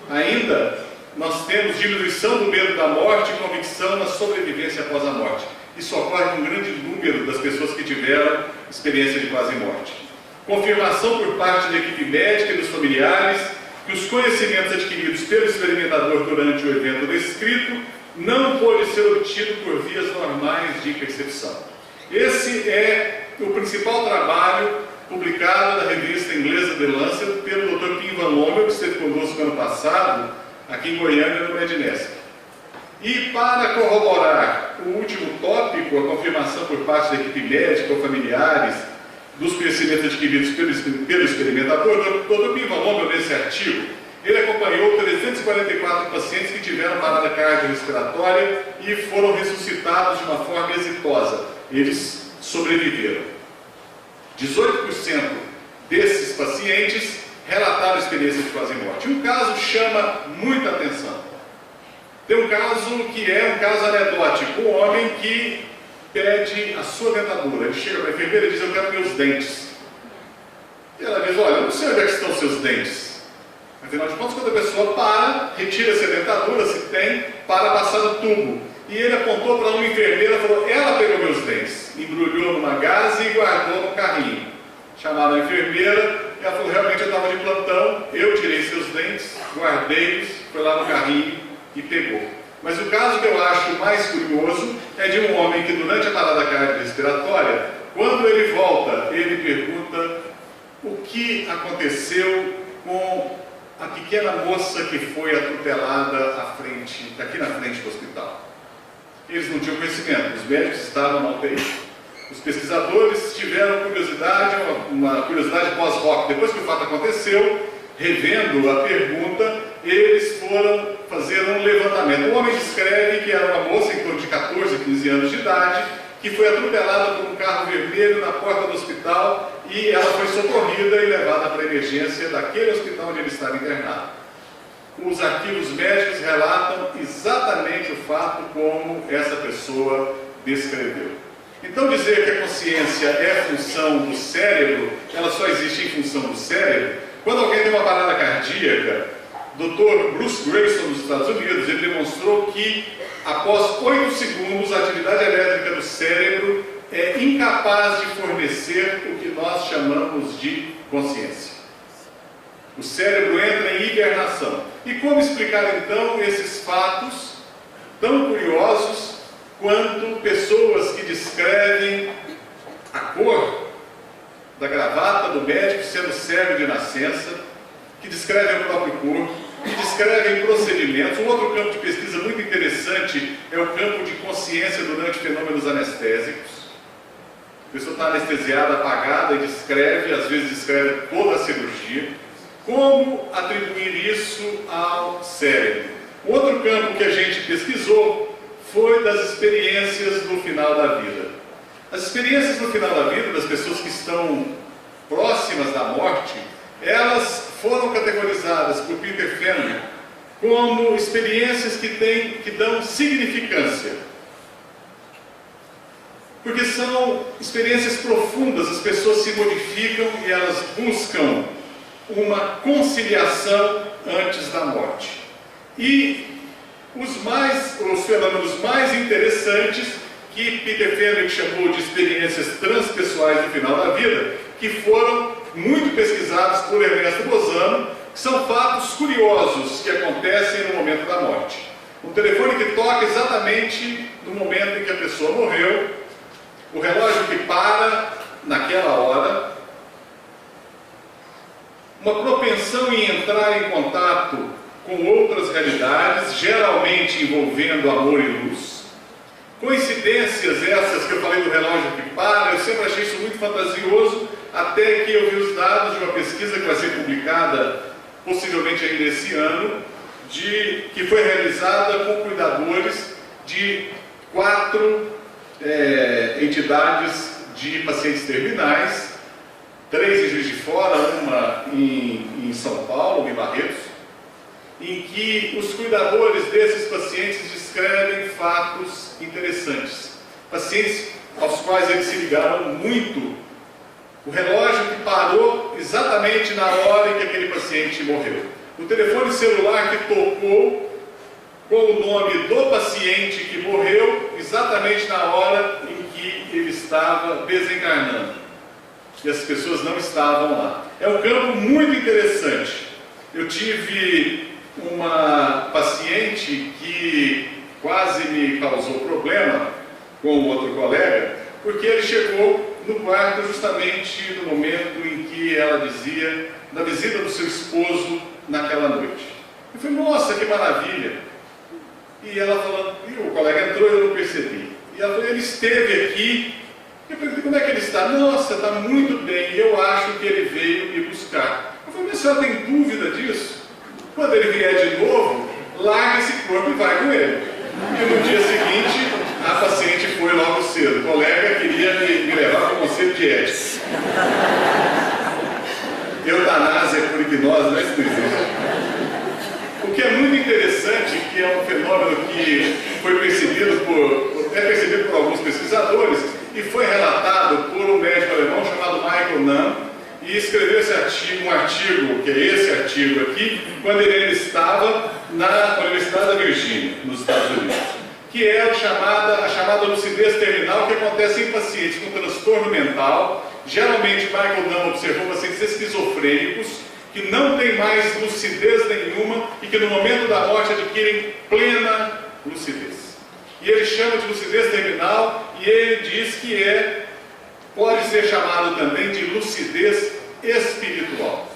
Ainda nós temos diminuição do medo da morte e convicção na sobrevivência após a morte. Isso ocorre com um grande número das pessoas que tiveram experiência de quase morte. Confirmação por parte da equipe médica e dos familiares que os conhecimentos adquiridos pelo experimentador durante o evento descrito não pôde ser obtido por vias normais de percepção. Esse é o principal trabalho publicado na revista inglesa The Lancet pelo Dr. Pim Van Lommel, que esteve conosco ano passado, aqui em Goiânia, no Medinesc. E para corroborar o último tópico, a confirmação por parte da equipe médica ou familiares dos conhecimentos adquiridos pelo experimentador, o Dr. Pim Van Lommel, nesse artigo, ele acompanhou 344 pacientes que tiveram parada cardiorrespiratória e foram ressuscitados de uma forma exitosa. Eles sobreviveram. 18% desses pacientes relataram experiência de quase morte. Um caso chama muita atenção. Tem um caso que é um caso anedótico. Um homem que pede a sua dentadura. Ele chega para a enfermeira e diz: eu quero meus dentes. E ela diz: olha, eu não sei onde é que estão os seus dentes. Afinal de contas, quando a pessoa para, retira-se a dentadura, se tem, para passar no tubo. E ele apontou para uma enfermeira e falou: ela pegou meus dentes, embrulhou numa gaze e guardou no carrinho. Chamaram a enfermeira e ela falou: realmente eu estava de plantão, eu tirei seus dentes, guardei-os, foi lá no carrinho e pegou. Mas o caso que eu acho mais curioso é de um homem que durante a parada cardiorrespiratória, quando ele volta, ele pergunta o que aconteceu com a pequena moça que foi atutelada aqui na frente do hospital. Eles não tinham conhecimento, os médicos estavam na UTI. Os pesquisadores tiveram curiosidade, uma curiosidade pós-hoc. Depois que o fato aconteceu, revendo a pergunta, eles foram fazer um levantamento. O homem descreve que era uma moça em torno de 14, 15 anos de idade, que foi atropelada por um carro vermelho na porta do hospital e ela foi socorrida e levada para a emergência daquele hospital onde ele estava internado. Os arquivos médicos relatam exatamente o fato como essa pessoa descreveu. Então dizer que a consciência é função do cérebro, ela só existe em função do cérebro. Quando alguém tem uma parada cardíaca, Dr. Bruce Grayson, dos Estados Unidos, ele demonstrou que após 8 segundos a atividade elétrica do cérebro é incapaz de fornecer o que nós chamamos de consciência. O cérebro entra em hibernação. E como explicar então esses fatos tão curiosos quanto pessoas que descrevem a cor da gravata do médico sendo cego de nascença, que descrevem o próprio corpo, que descrevem procedimentos. Um outro campo de pesquisa muito interessante é o campo de consciência durante fenômenos anestésicos. A pessoa está anestesiada, apagada e descreve, às vezes descreve toda a cirurgia. Como atribuir isso ao cérebro? Outro campo que a gente pesquisou foi das experiências no final da vida. As experiências no final da vida das pessoas que estão próximas da morte, elas foram categorizadas por Peter Feynman como experiências que dão significância. Porque são experiências profundas, as pessoas se modificam e elas buscam uma conciliação antes da morte. E os fenômenos mais interessantes, que Peter Feynman chamou de experiências transpessoais no final da vida, que foram muito pesquisados por Ernesto Bozano, que são fatos curiosos que acontecem no momento da morte. Um telefone que toca exatamente no momento em que a pessoa morreu, o relógio que para naquela hora, uma propensão em entrar em contato com outras realidades, geralmente envolvendo amor e luz. Coincidências essas que eu falei do relógio que para, eu sempre achei isso muito fantasioso, até que eu vi os dados de uma pesquisa que vai ser publicada possivelmente ainda esse ano, que foi realizada com cuidadores de 4 entidades de pacientes terminais, 3 em Juiz de Fora, uma em São Paulo, em Barretos, em que os cuidadores desses pacientes descrevem fatos interessantes. Pacientes aos quais eles se ligaram muito. O relógio que parou exatamente na hora em que aquele paciente morreu. O telefone celular que tocou com o nome do paciente que morreu exatamente na hora em que ele estava desencarnando. E as pessoas não estavam lá. É um campo muito interessante. Eu tive uma paciente que quase me causou problema com outro colega, porque ele chegou no quarto justamente no momento em que ela dizia da visita do seu esposo naquela noite. Eu falei, nossa, que maravilha! E ela falando, e o colega entrou e eu não percebi. E ela falou, ele esteve aqui. Eu perguntei, como é que ele está? Nossa, está muito bem, eu acho que ele veio me buscar. Eu falei, mas a senhora tem dúvida disso? Quando ele vier de novo, larga esse corpo e vai com ele. E no dia seguinte, a paciente foi logo cedo. O colega queria me levar para o conselho de ética. Eutanásia por hipnose, não é isso que existe. O que é muito interessante, que é um fenômeno que foi percebido por alguns pesquisadores e foi relatado por um médico alemão chamado Michael Nunn, e escreveu um artigo, que é esse artigo aqui, quando ele ainda estava na Universidade da Virgínia, nos Estados Unidos, que é a chamada lucidez terminal, que acontece em pacientes com transtorno mental. Geralmente, Michael Nunn observou pacientes esquizofrênicos que não têm mais lucidez nenhuma e que no momento da morte adquirem plena lucidez. E ele chama de lucidez terminal e ele diz que pode ser chamado também de lucidez espiritual.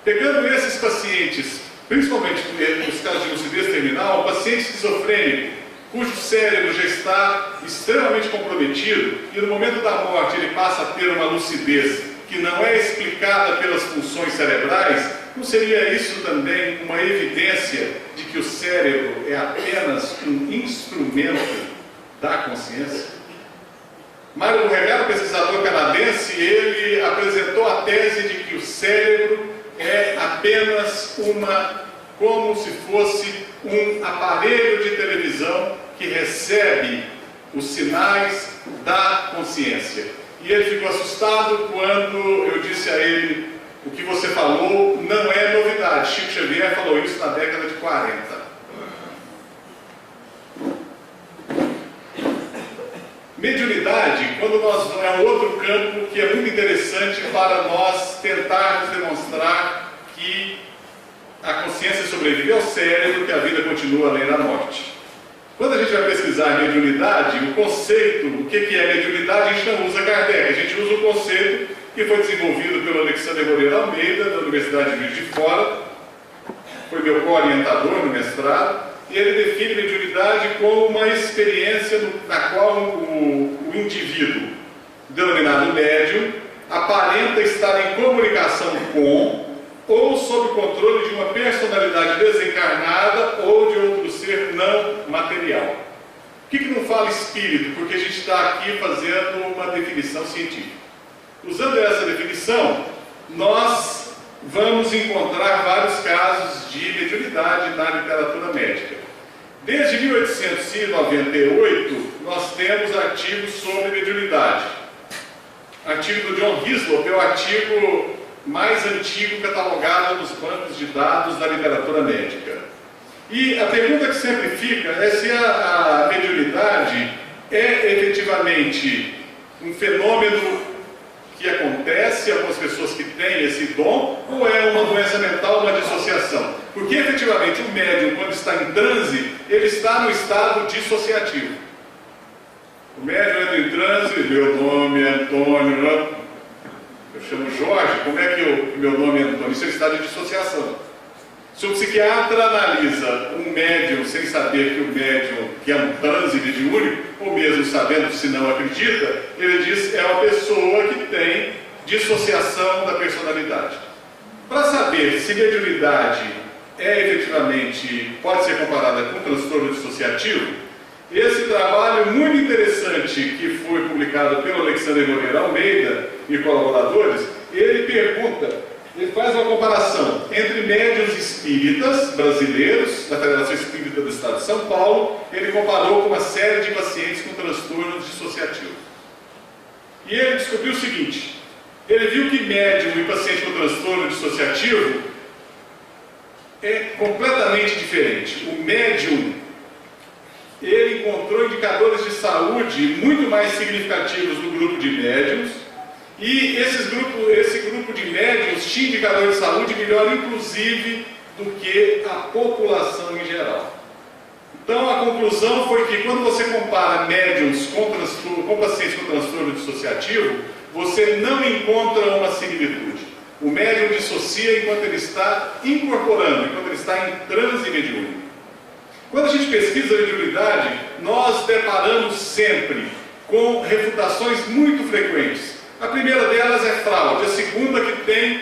Pegando esses pacientes, principalmente nos casos de lucidez terminal, o paciente esquizofrênico, cujo cérebro já está extremamente comprometido e no momento da morte ele passa a ter uma lucidez que não é explicada pelas funções cerebrais, não seria isso também uma evidência de que o cérebro é apenas um instrumento da consciência? Mário Borregado, pesquisador canadense, ele apresentou a tese de que o cérebro é apenas como se fosse um aparelho de televisão que recebe os sinais da consciência. E ele ficou assustado quando eu disse a ele, o que você falou não é novidade. Chico Xavier falou isso na década de 40. Mediunidade, é um outro campo que é muito interessante para nós tentarmos demonstrar que a consciência sobrevive ao cérebro, que a vida continua além da morte. Quando a gente vai pesquisar mediunidade, o conceito, o que é mediunidade, a gente não usa Kardec, a gente usa o conceito que foi desenvolvido pelo Alexandre Moreira Almeida, da Universidade de Juiz de Fora, foi meu co-orientador no mestrado, e ele define mediunidade como uma experiência na qual o indivíduo, denominado médium, aparenta estar em comunicação com ou sob o controle de uma personalidade desencarnada ou de outro ser não material. Por que não fala espírito? Porque a gente está aqui fazendo uma definição científica. Usando essa definição, nós vamos encontrar vários casos de mediunidade na literatura médica. Desde 1898, nós temos artigos sobre mediunidade. O artigo do John Hislop é o artigo mais antigo catalogado nos bancos de dados da literatura médica. E a pergunta que sempre fica é se a mediunidade é efetivamente um fenômeno que acontece a algumas pessoas que têm esse dom, ou é uma doença mental, uma dissociação? Porque efetivamente o médium, quando está em transe, ele está no estado dissociativo. O médium entra em transe, meu nome é Antônio, eu chamo Jorge, como é que o meu nome é Antônio? Isso é um estado de dissociação. Se o psiquiatra analisa um médium sem saber que o médium, que é um transe mediúnico, ou mesmo sabendo se não acredita, ele diz é uma pessoa que tem dissociação da personalidade. Para saber se mediunidade efetivamente pode ser comparada com transtorno dissociativo, esse trabalho muito interessante que foi publicado pelo Alexandre Moreira Almeida e colaboradores, ele faz uma comparação entre médiuns espíritas brasileiros, da Federação Espírita do Estado de São Paulo. Ele comparou com uma série de pacientes com transtornos dissociativos. E ele descobriu o seguinte: ele viu que médium e paciente com transtorno dissociativo é completamente diferente. O médium, ele encontrou indicadores de saúde muito mais significativos no grupo de médiums, e esse grupo de médiums tinha indicador de saúde melhor, inclusive, do que a população em geral. Então, a conclusão foi que, quando você compara médiums com pacientes com transtorno dissociativo, você não encontra uma similitude. O médium dissocia enquanto ele está incorporando, enquanto ele está em transe mediúnico. Quando a gente pesquisa a mediunidade, nós deparamos sempre com refutações muito frequentes. A primeira delas é fraude, a segunda que tem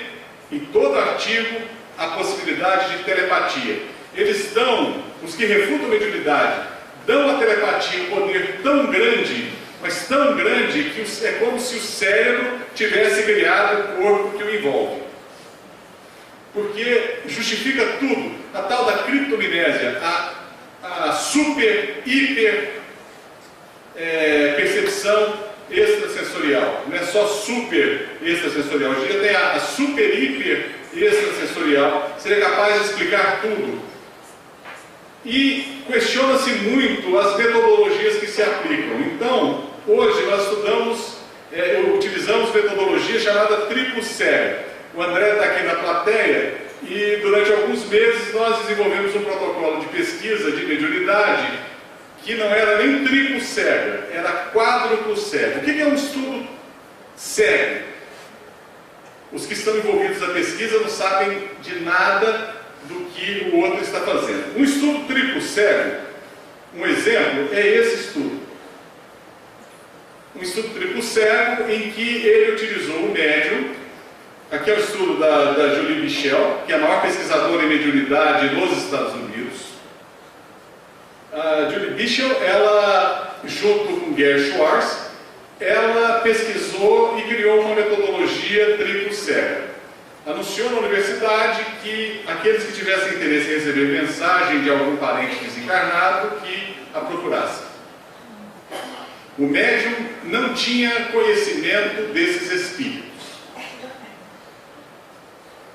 em todo artigo a possibilidade de telepatia. Eles dão, os que refutam a mediunidade, dão à telepatia um poder tão grande, mas tão grande, que é como se o cérebro tivesse criado o corpo que o envolve. Porque justifica tudo, a tal da criptominésia, a super, hiper percepção extrasensorial. Não é só super extrasensorial, hoje em dia tem a super, hiper extrasensorial, seria capaz de explicar tudo. E questiona-se muito as metodologias que se aplicam. Então, hoje nós utilizamos metodologia chamada triplo cego. O André está aqui na plateia e durante alguns meses nós desenvolvemos um protocolo de pesquisa de mediunidade que não era nem triplo cega, era quádruplo cego. O que é um estudo cego? Os que estão envolvidos na pesquisa não sabem de nada do que o outro está fazendo. Um estudo triplo cego, um exemplo, é esse estudo. Um estudo triplo cego em que ele utilizou o médium. Aqui é o estudo da Julie Michel, que é a maior pesquisadora em mediunidade nos Estados Unidos. A Julie Michel, ela, junto com Gary Schwartz, ela pesquisou e criou uma metodologia triplo cega. Anunciou na universidade que aqueles que tivessem interesse em receber mensagem de algum parente desencarnado, que a procurassem. O médium não tinha conhecimento desses espíritos.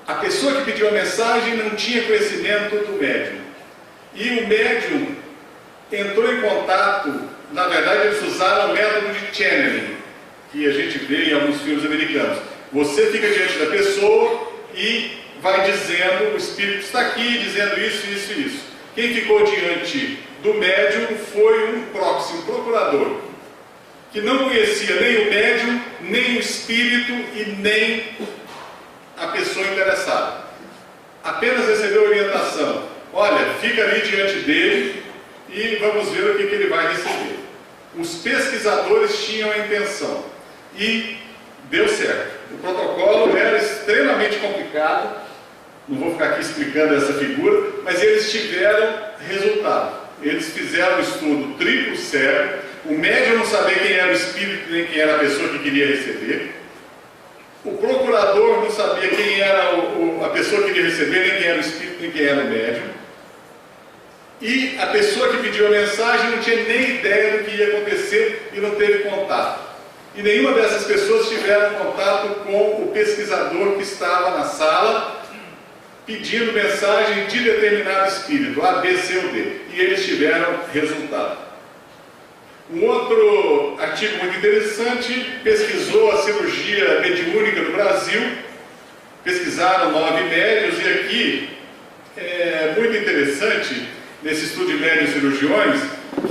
A pessoa que pediu a mensagem não tinha conhecimento do médium. E o médium entrou em contato, na verdade eles usaram o método de channeling, que a gente vê em alguns filmes americanos. Você fica diante da pessoa e vai dizendo, o espírito está aqui dizendo isso, isso e isso. Quem ficou diante do médium foi um proxy, um procurador, que não conhecia nem o médium, nem o espírito e nem a pessoa interessada. Apenas recebeu orientação. Olha, fica ali diante dele e vamos ver o que ele vai receber. Os pesquisadores tinham a intenção e deu certo. O protocolo era extremamente complicado, Não vou ficar aqui explicando essa figura, mas eles tiveram resultado. Eles fizeram um estudo triplo sério, o médium não sabia quem era o espírito nem quem era a pessoa que queria receber, o procurador não sabia quem era a pessoa que queria receber, nem quem era o espírito, nem quem era o médium, e a pessoa que pediu a mensagem não tinha nem ideia do que ia acontecer e não teve contato. E nenhuma dessas pessoas tiveram contato com o pesquisador que estava na sala pedindo mensagem de determinado espírito, A, B, C ou D. E eles tiveram resultado. Um outro artigo muito interessante pesquisou a cirurgia mediúnica no Brasil. Pesquisaram 9 médios e aqui é muito interessante, nesse estudo de médios cirurgiões,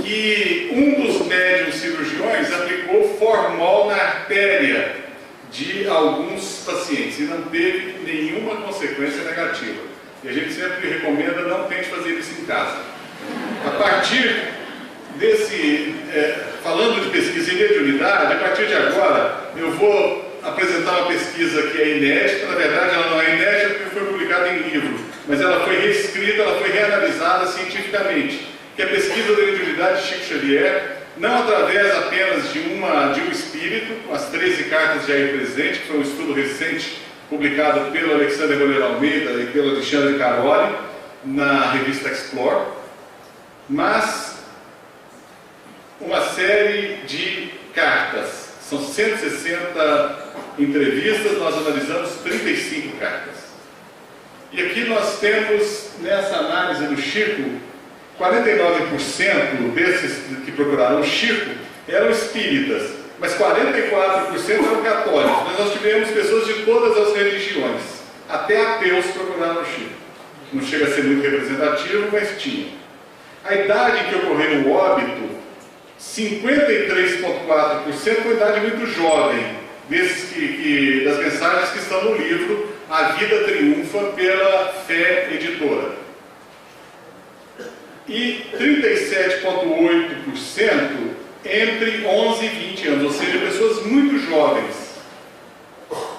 que um dos médios cirurgiões aplicou formol na artéria de alguns pacientes e não teve nenhuma consequência negativa. E a gente sempre recomenda não tente fazer isso em casa. A partir desse, falando de pesquisa em mediunidade, a partir de agora eu vou apresentar uma pesquisa que é inédita. Na verdade ela não é inédita porque foi publicada em livro, mas ela foi reescrita, ela foi reanalisada cientificamente, que é a pesquisa da mediunidade de Chico Xavier, não através apenas de um espírito, com as 13 cartas de Jair Presente, que foi um estudo recente publicado pelo Alexandre Roller Almeida e pelo Alexandre Caroli na revista Explore, mas uma série de cartas. São 160 entrevistas, nós analisamos 35 cartas. E aqui nós temos, nessa análise do Chico, 49% desses que procuraram o Chico eram espíritas, mas 44% eram católicos. Mas nós tivemos pessoas de todas as religiões, até ateus procuraram o Chico. Não chega a ser muito representativo, mas tinha. A idade em que ocorreu o óbito, 53,4% foi idade muito jovem, das mensagens que estão no livro A Vida Triunfa, pela Fé Editora. E 37,8% entre 11 e 20 anos, ou seja, pessoas muito jovens.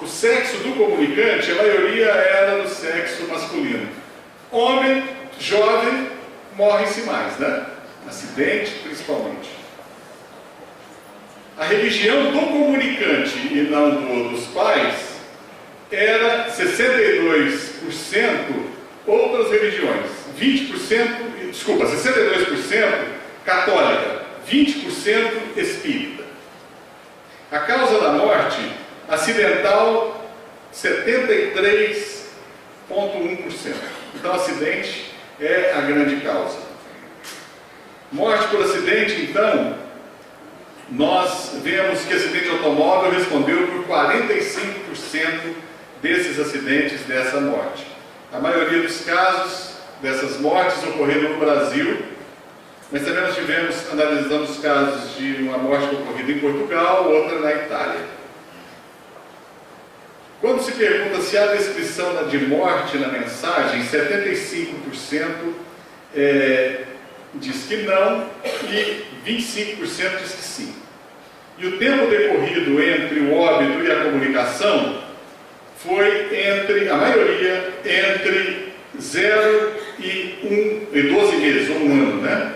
O sexo do comunicante, a maioria era do sexo masculino. Homem, jovem, morre-se mais, né? Acidente, principalmente. A religião do comunicante e não dos pais era 62% outras religiões, 62% católica, 20% espírita. A causa da morte acidental, 73,1%. Então, acidente é a grande causa. Morte por acidente, então, nós vemos que acidente de automóvel respondeu por 45% desses acidentes, dessa morte. A maioria dos casos dessas mortes ocorreram no Brasil, mas também nós analisamos casos de uma morte ocorrida em Portugal, outra na Itália. Quando se pergunta se há descrição de morte na mensagem, 75% diz que não e 25% diz que sim. E o tempo decorrido entre o óbito e a comunicação foi a maioria entre 0 e 12 meses, ou 1 ano, né?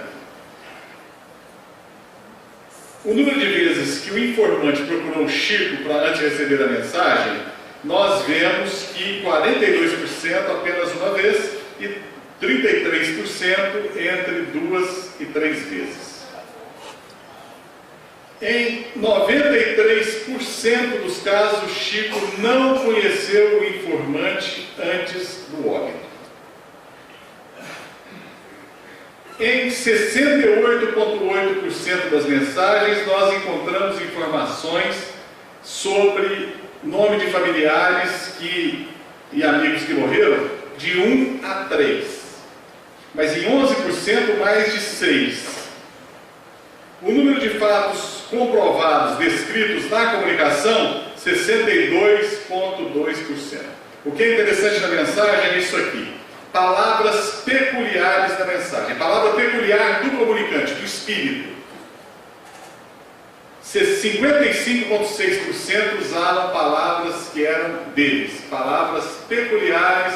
O número de vezes que o informante procurou o Chico antes de receber a mensagem, nós vemos que 42% apenas uma vez e 33% entre 2 e 3 vezes. Em 93% dos casos, Chico não conheceu o informante antes do óbito. Em 68,8% das mensagens, nós encontramos informações sobre nome de familiares e amigos que morreram, de 1 a 3. Mas em 11%, mais de 6. O número de fatos comprovados, descritos na comunicação, 62,2%. O que é interessante na mensagem é isso aqui. Palavras peculiares da mensagem. Palavra peculiar do comunicante, do espírito. 55,6% usaram palavras que eram deles. Palavras peculiares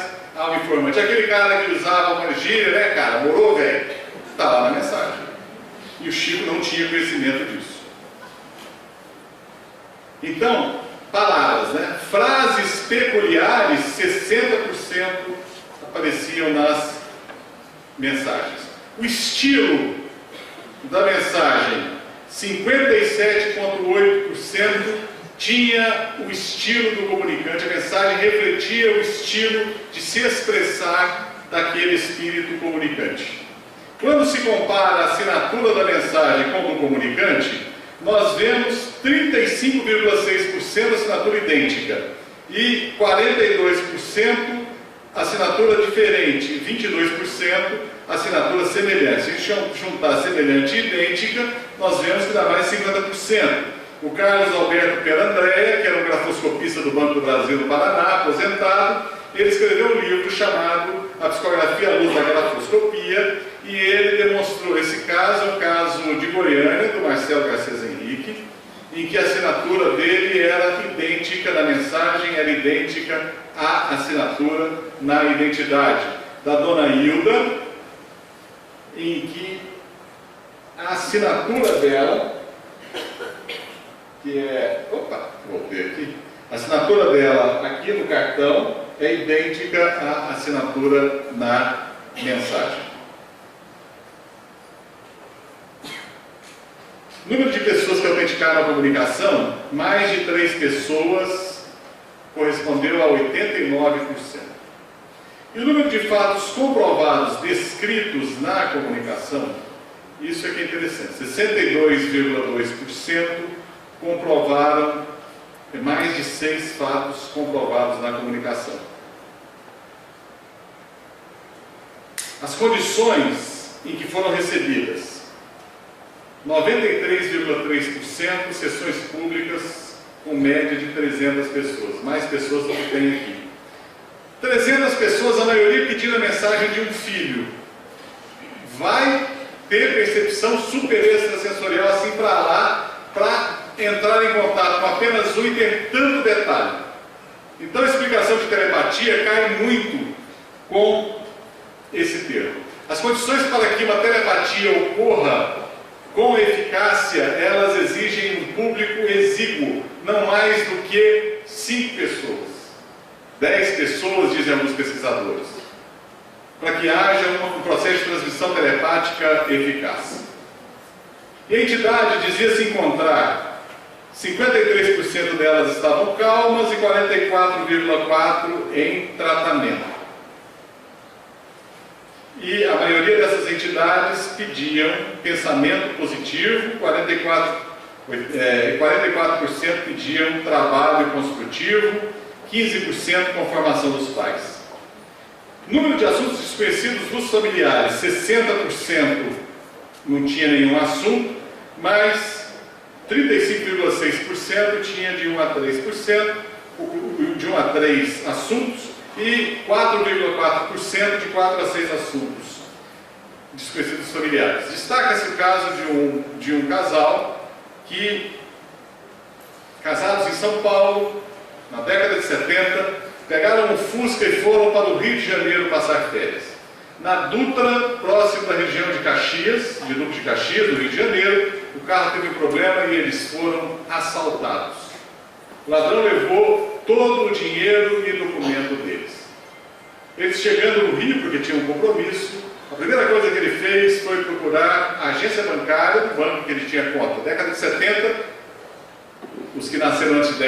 ao informante. Aquele cara que usava uma gíria, né, cara? Morou, velho? Está lá na mensagem. E o Chico não tinha conhecimento disso. Então, palavras, né? Frases peculiares, 60% apareciam nas mensagens. O estilo da mensagem, 57,8% tinha o estilo do comunicante. A mensagem refletia o estilo de se expressar daquele espírito comunicante. Quando se compara a assinatura da mensagem com a do comunicante, nós vemos 35,6% assinatura idêntica e 42% assinatura diferente, 22% assinatura semelhante. Se a gente juntar semelhante e idêntica, nós vemos que dá mais 50%. O Carlos Alberto Perandréia, que era um grafoscopista do Banco do Brasil do Paraná, aposentado, ele escreveu um livro chamado A Psicografia à Luz da Grafoscopia, e ele demonstrou esse caso, um caso de Goiânia, do Marcelo Garcês Henrique, em que a assinatura dele era idêntica na mensagem, era idêntica à assinatura na identidade da dona Hilda, em que a assinatura dela, que é... Opa, voltei aqui. A assinatura dela aqui no cartão é idêntica à assinatura na mensagem. Número de pessoas que autenticaram a comunicação, mais de 3 pessoas correspondeu a 89%. E o número de fatos comprovados descritos na comunicação, isso é que é interessante, 62,2% comprovaram mais de 6 fatos comprovados na comunicação. As condições em que foram recebidas, 93,3% sessões públicas com média de 300 pessoas, mais pessoas do que tem aqui. 300 pessoas, a maioria pedindo a mensagem de um filho. Vai ter percepção super extrasensorial assim para lá, para entrar em contato com apenas um e ter tanto detalhe. Então a explicação de telepatia cai muito com esse termo. As condições para que uma telepatia ocorra com eficácia, elas exigem um público exíguo, não mais do que 5 pessoas. 10 pessoas, dizem alguns pesquisadores, para que haja um processo de transmissão telepática eficaz. E a entidade dizia-se encontrar 53% delas estavam calmas e 44,4% em tratamento. E a maioria dessas entidades pediam pensamento positivo, 44% pediam trabalho construtivo, 15% com formação dos pais. Número de assuntos desconhecidos dos familiares, 60% não tinha nenhum assunto, mas 35,6% tinha de 1 a 3%, de 1 a 3 assuntos, e 4,4% de 4 a 6 assuntos desconhecidos familiares. Destaca-se o caso de um casal que, casados em São Paulo, na década de 70, pegaram um Fusca e foram para o Rio de Janeiro passar férias. Na Dutra, próximo da região de Caxias, de Duque de Caxias, do Rio de Janeiro, o carro teve um problema e eles foram assaltados. O ladrão levou todo o dinheiro e documento deles. Eles chegando no Rio, porque tinham um compromisso, a primeira coisa que ele fez foi procurar a agência bancária do banco que ele tinha conta. Década de 70, os que nasceram antes da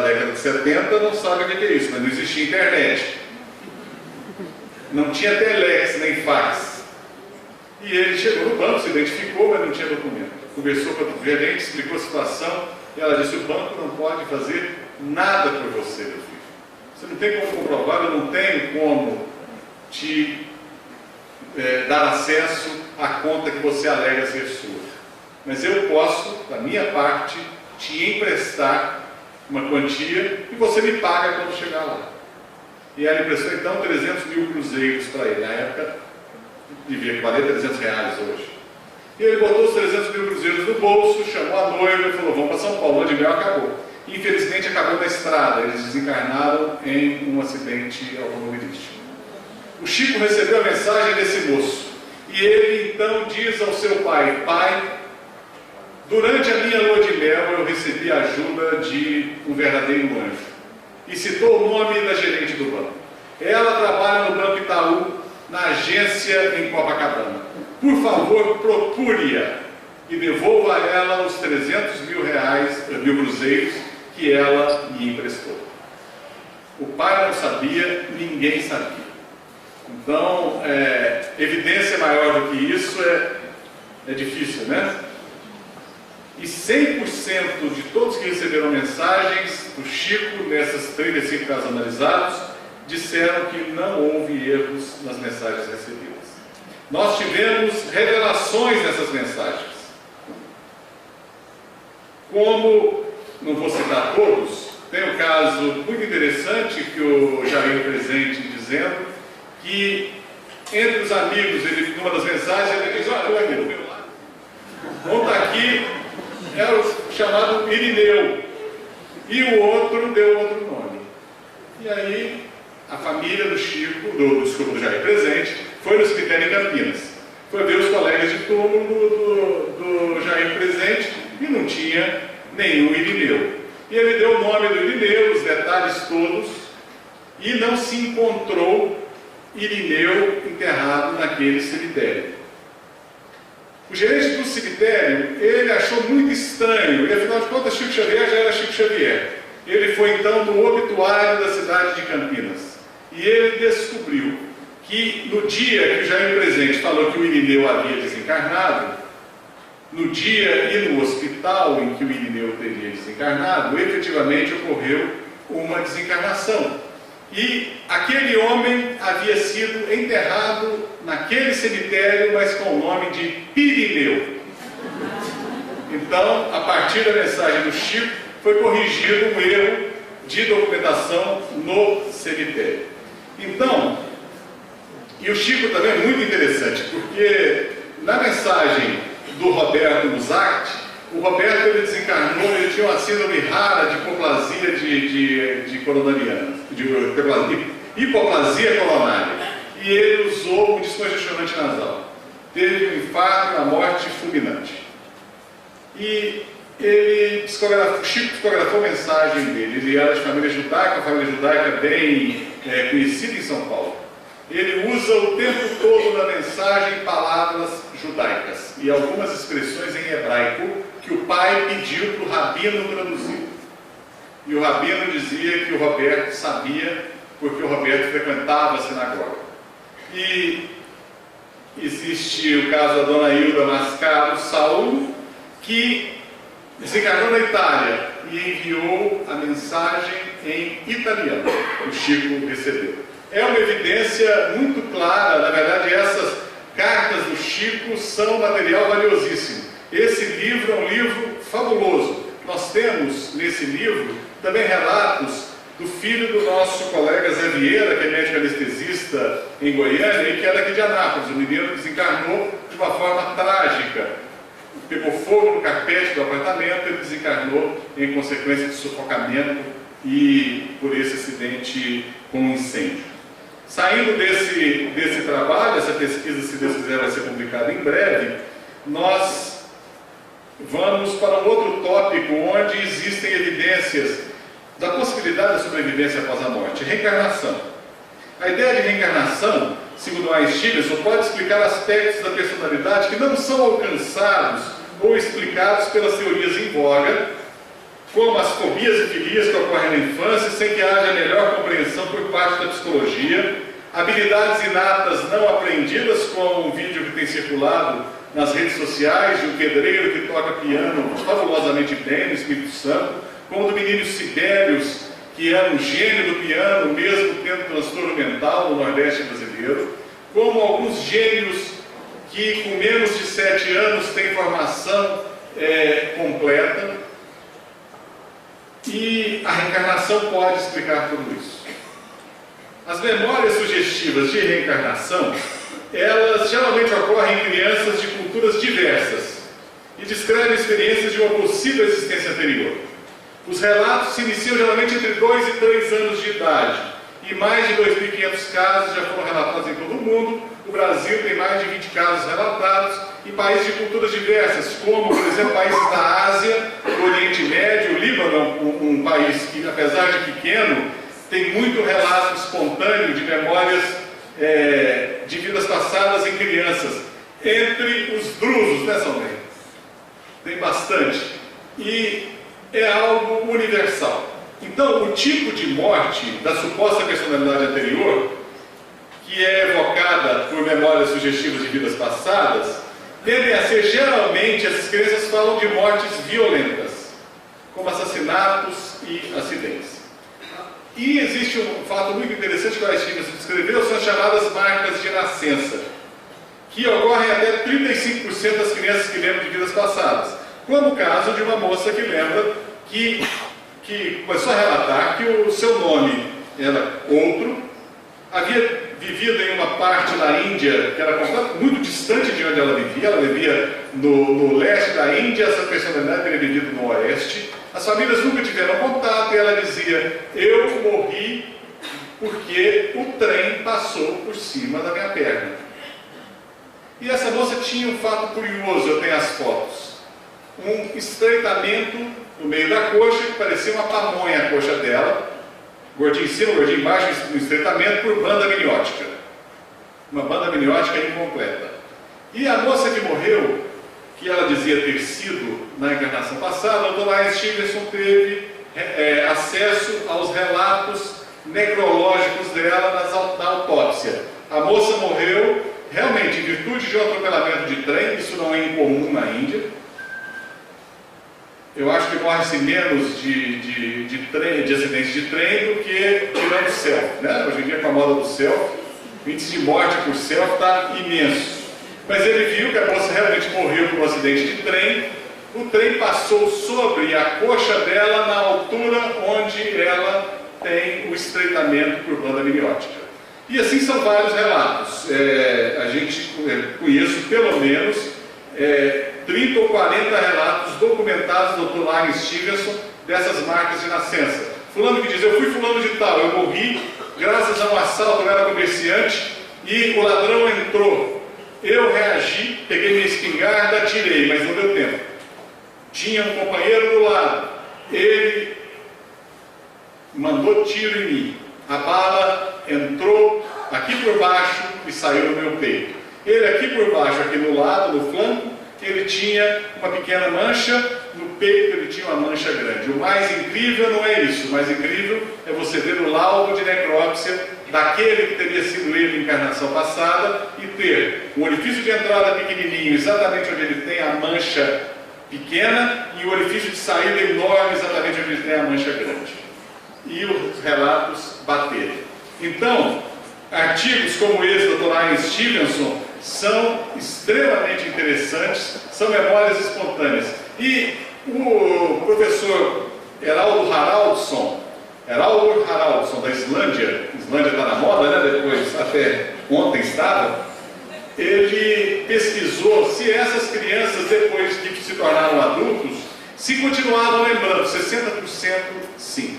década de 70 não sabem o que é isso, mas não existia internet. Não tinha telex, nem fax. E ele chegou no banco, se identificou, mas não tinha documento. Conversou com a gerente, explicou a situação, e ela disse: o banco não pode fazer nada por você, meu filho. Você não tem como comprovar, eu não tenho como te dar acesso à conta que você alega ser sua. Mas eu posso, da minha parte, te emprestar uma quantia e você me paga quando chegar lá. E ela emprestou então 300 mil cruzeiros para ele. Na época, devia valer 300 reais hoje. E ele botou os 300 mil cruzeiros no bolso, chamou a noiva e falou: vamos para São Paulo, onde mel acabou. Infelizmente acabou na estrada, eles desencarnaram em um acidente automobilístico. O Chico recebeu a mensagem desse moço e ele então diz ao seu pai: pai, durante a minha lua de mel eu recebi a ajuda de um verdadeiro anjo. E citou o nome da gerente do banco. Ela trabalha no Banco Itaú, na agência em Copacabana. Por favor, procure-a e devolva a ela os 300 mil cruzeiros que ela me emprestou. O pai não sabia, ninguém sabia. Então, evidência maior do que isso é difícil, né? E 100% de todos que receberam mensagens do Chico, nessas 35 casos analisados, disseram que não houve erros nas mensagens recebidas. Nós tivemos revelações nessas mensagens. Como, não vou citar todos, tem um caso muito interessante que o Jair presente dizendo que entre os amigos, ele, numa das mensagens, ele diz: olha, aqui do meu lado, um está aqui, era o chamado Irineu, e o outro deu outro nome. E aí, a família do Chico, do Jair presente, foi no cemitério em Campinas. Foi ver os colegas de túmulo do Jair presente e não tinha nenhum Irineu. E ele deu o nome do Irineu, os detalhes todos, e não se encontrou Irineu enterrado naquele cemitério. O gerente do cemitério, ele achou muito estranho, e afinal de contas Chico Xavier já era Chico Xavier. Ele foi então no obituário da cidade de Campinas. E ele descobriu que no dia que o Jair presente falou que o Irineu havia desencarnado, no dia e no hospital em que o Irineu teria desencarnado, efetivamente ocorreu uma desencarnação. E aquele homem havia sido enterrado naquele cemitério, mas com o nome de Pirineu. Então, a partir da mensagem do Chico, foi corrigido um erro de documentação no cemitério. Então, e o Chico também é muito interessante, porque na mensagem do Roberto Musatti, o Roberto ele desencarnou, ele tinha uma síndrome rara de hipoplasia hipoplasia coronária, e ele usou um descongestionante nasal. Teve um infarto, uma morte fulminante. E o Chico psicografou a mensagem dele. Ele era de família judaica, a família judaica bem conhecida em São Paulo. Ele usa o tempo todo na mensagem palavras judaicas e algumas expressões em hebraico que o pai pediu para o rabino traduzir. E o rabino dizia que o Roberto sabia, porque o Roberto frequentava a sinagoga. E existe o caso da dona Hilda Mascaro Saulo, que desencarnou na Itália e enviou a mensagem em italiano. O Chico recebeu. É uma evidência muito clara, na verdade, essas cartas do Chico são material valiosíssimo. Esse livro é um livro fabuloso. Nós temos nesse livro também relatos do filho do nosso colega Zé Vieira, que é médico anestesista em Goiânia e que é daqui de Anápolis. O menino desencarnou de uma forma trágica. Pegou fogo no carpete do apartamento e desencarnou em consequência de sufocamento e por esse acidente com incêndio. Saindo desse trabalho, essa pesquisa, se Deus quiser, vai ser publicada em breve, nós vamos para um outro tópico onde existem evidências da possibilidade da sobrevivência após a morte: reencarnação. A ideia de reencarnação, segundo Einstein, só pode explicar aspectos da personalidade que não são alcançados ou explicados pelas teorias em voga, como as fobias e filias que ocorrem na infância, sem que haja melhor compreensão por parte da psicologia, habilidades inatas não aprendidas, como um vídeo que tem circulado nas redes sociais de um pedreiro que toca piano fabulosamente bem no Espírito Santo, como do menino Sibelius, que era um gênio do piano, mesmo tendo transtorno mental no Nordeste brasileiro, como alguns gênios que com menos de 7 anos têm formação completa, e a reencarnação pode explicar tudo isso. As memórias sugestivas de reencarnação, elas geralmente ocorrem em crianças de culturas diversas e descrevem experiências de uma possível existência anterior. Os relatos se iniciam geralmente entre 2 e 3 anos de idade, e mais de 2.500 casos já foram relatados em todo o mundo. O Brasil tem mais de 20 casos relatados, em países de culturas diversas, como, por exemplo, países da Ásia, do Oriente Médio. O Líbano, um país que, apesar de pequeno, tem muito relato espontâneo de memórias de vidas passadas em crianças. Entre os drusos, né, São Bem? Tem bastante. E é algo universal. Então, o tipo de morte da suposta personalidade anterior, que é evocada por memórias sugestivas de vidas passadas, tendem a ser, geralmente, essas crianças falam de mortes violentas, como assassinatos e acidentes. E existe um fato muito interessante que o Stevenson descreveu, são as chamadas marcas de nascença, que ocorrem até 35% das crianças que lembram de vidas passadas, como o caso de uma moça que lembra que começou a relatar que o seu nome era outro, havia vivido em uma parte da Índia que era muito distante de onde ela vivia no leste da Índia, essa personalidade teria vivido no oeste, as famílias nunca tiveram contato, e ela dizia: eu morri porque o trem passou por cima da minha perna. E essa moça tinha um fato curioso, eu tenho as fotos, um estreitamento no meio da coxa, que parecia uma pamonha a coxa dela, gordinho em cima, gordinho embaixo, um estreitamento por banda amniótica. Uma banda amniótica incompleta. E a moça que morreu, que ela dizia ter sido na encarnação passada, o Dr. Stevenson teve acesso aos relatos necrológicos dela na autópsia. A moça morreu realmente em virtude de um atropelamento de trem, isso não é incomum na Índia. Eu acho que morre-se menos de acidentes de trem do que tirando o selfie, né? Hoje em dia, com a moda do selfie, o índice de morte por selfie está imenso. Mas ele viu que a moça realmente morreu por um acidente de trem. O trem passou sobre a coxa dela na altura onde ela tem o estreitamento por banda amniótica. E assim são vários relatos. A gente conhece pelo menos 30 ou 40 relatos documentados do Dr. Lyle Stevenson dessas marcas de nascença. Fulano que diz: eu fui fulano de tal, eu morri graças a um assalto, eu era comerciante e o ladrão entrou. Eu reagi, peguei minha espingarda, atirei, mas não deu tempo. Tinha um companheiro do lado, ele mandou tiro em mim. A bala entrou aqui por baixo e saiu no meu peito. Ele aqui por baixo, aqui no lado, no flanco, ele tinha uma pequena mancha, no peito ele tinha uma mancha grande. O mais incrível não é isso, o mais incrível é você ver o laudo de necrópsia daquele que teria sido ele em encarnação passada e ter um orifício de entrada pequenininho, exatamente onde ele tem a mancha pequena, e o orifício de saída enorme, exatamente onde ele tem a mancha grande. E os relatos baterem. Então, artigos como esse do Dr. Lyle Stevenson são extremamente interessantes, são memórias espontâneas. E o professor Heraldo Haraldsson da Islândia está na moda, né? Depois, até ontem estava, ele pesquisou se essas crianças, depois que se tornaram adultos, se continuavam lembrando. 60% sim.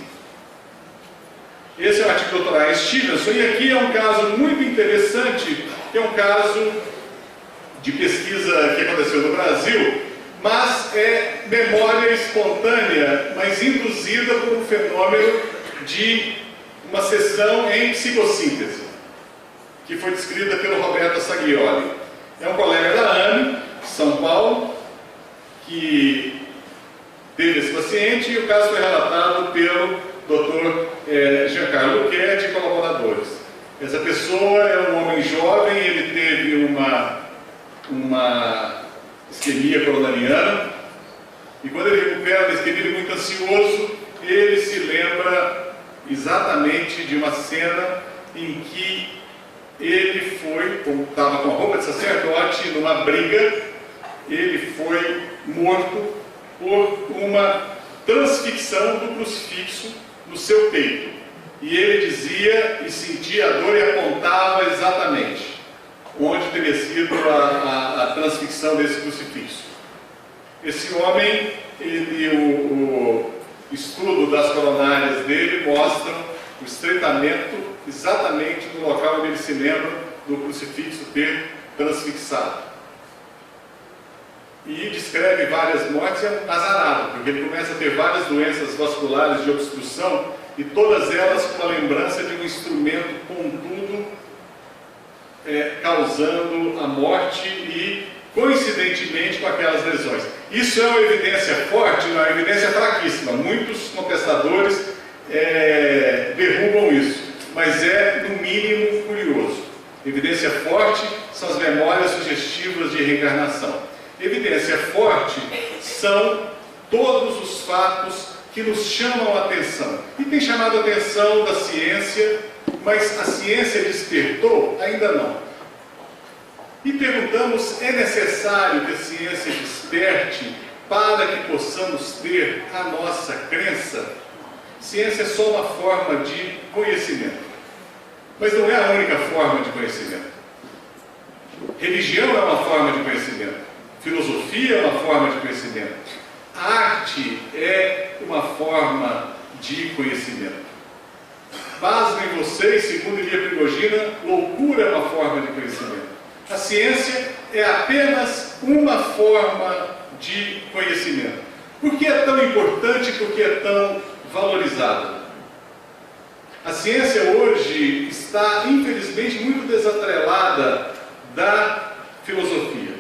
Esse é o artigo do Dr. Stevenson, e aqui é um caso muito interessante, que é um caso de pesquisa que aconteceu no Brasil, mas é memória espontânea, mas induzida por um fenômeno de uma sessão em psicossíntese, que foi descrita pelo Roberto Saghioli. É um colega da ANE, São Paulo, que teve esse paciente, e o caso foi relatado pelo Dr. Giancarlo Lucchetti e colaboradores. Essa pessoa é um homem jovem, ele teve uma isquemia coronariana, e quando ele recupera da isquemia, ele é muito ansioso, ele se lembra exatamente de uma cena em que ele foi, estava com a roupa de sacerdote, numa briga, ele foi morto por uma transfixão do crucifixo no seu peito. E ele dizia e sentia a dor e apontava exatamente onde teria sido a transfixão desse crucifixo. Esse homem, estudo das coronárias dele mostram o estreitamento exatamente no local onde ele se lembra do crucifixo ter transfixado. E descreve várias mortes, é azarado, porque ele começa a ter várias doenças vasculares de obstrução, e todas elas com a lembrança de um instrumento pontudo causando a morte e, coincidentemente, com aquelas lesões. Isso é uma evidência forte, uma evidência fraquíssima. Muitos contestadores derrubam isso, mas é, no mínimo, curioso. Evidência forte são as memórias sugestivas de reencarnação. Evidência forte são todos os fatos que nos chamam a atenção. E tem chamado a atenção da ciência, mas a ciência despertou? Ainda não. E perguntamos, é necessário que a ciência desperte para que possamos ter a nossa crença? Ciência é só uma forma de conhecimento, mas não é a única forma de conhecimento. Religião é uma forma de conhecimento. Filosofia é uma forma de conhecimento. A arte é uma forma de conhecimento. Pasmem vocês, segundo Ilia Prigogina, loucura é uma forma de conhecimento. A ciência é apenas uma forma de conhecimento. Por que é tão importante? Por que é tão valorizada? A ciência hoje está, infelizmente, muito desatrelada da filosofia.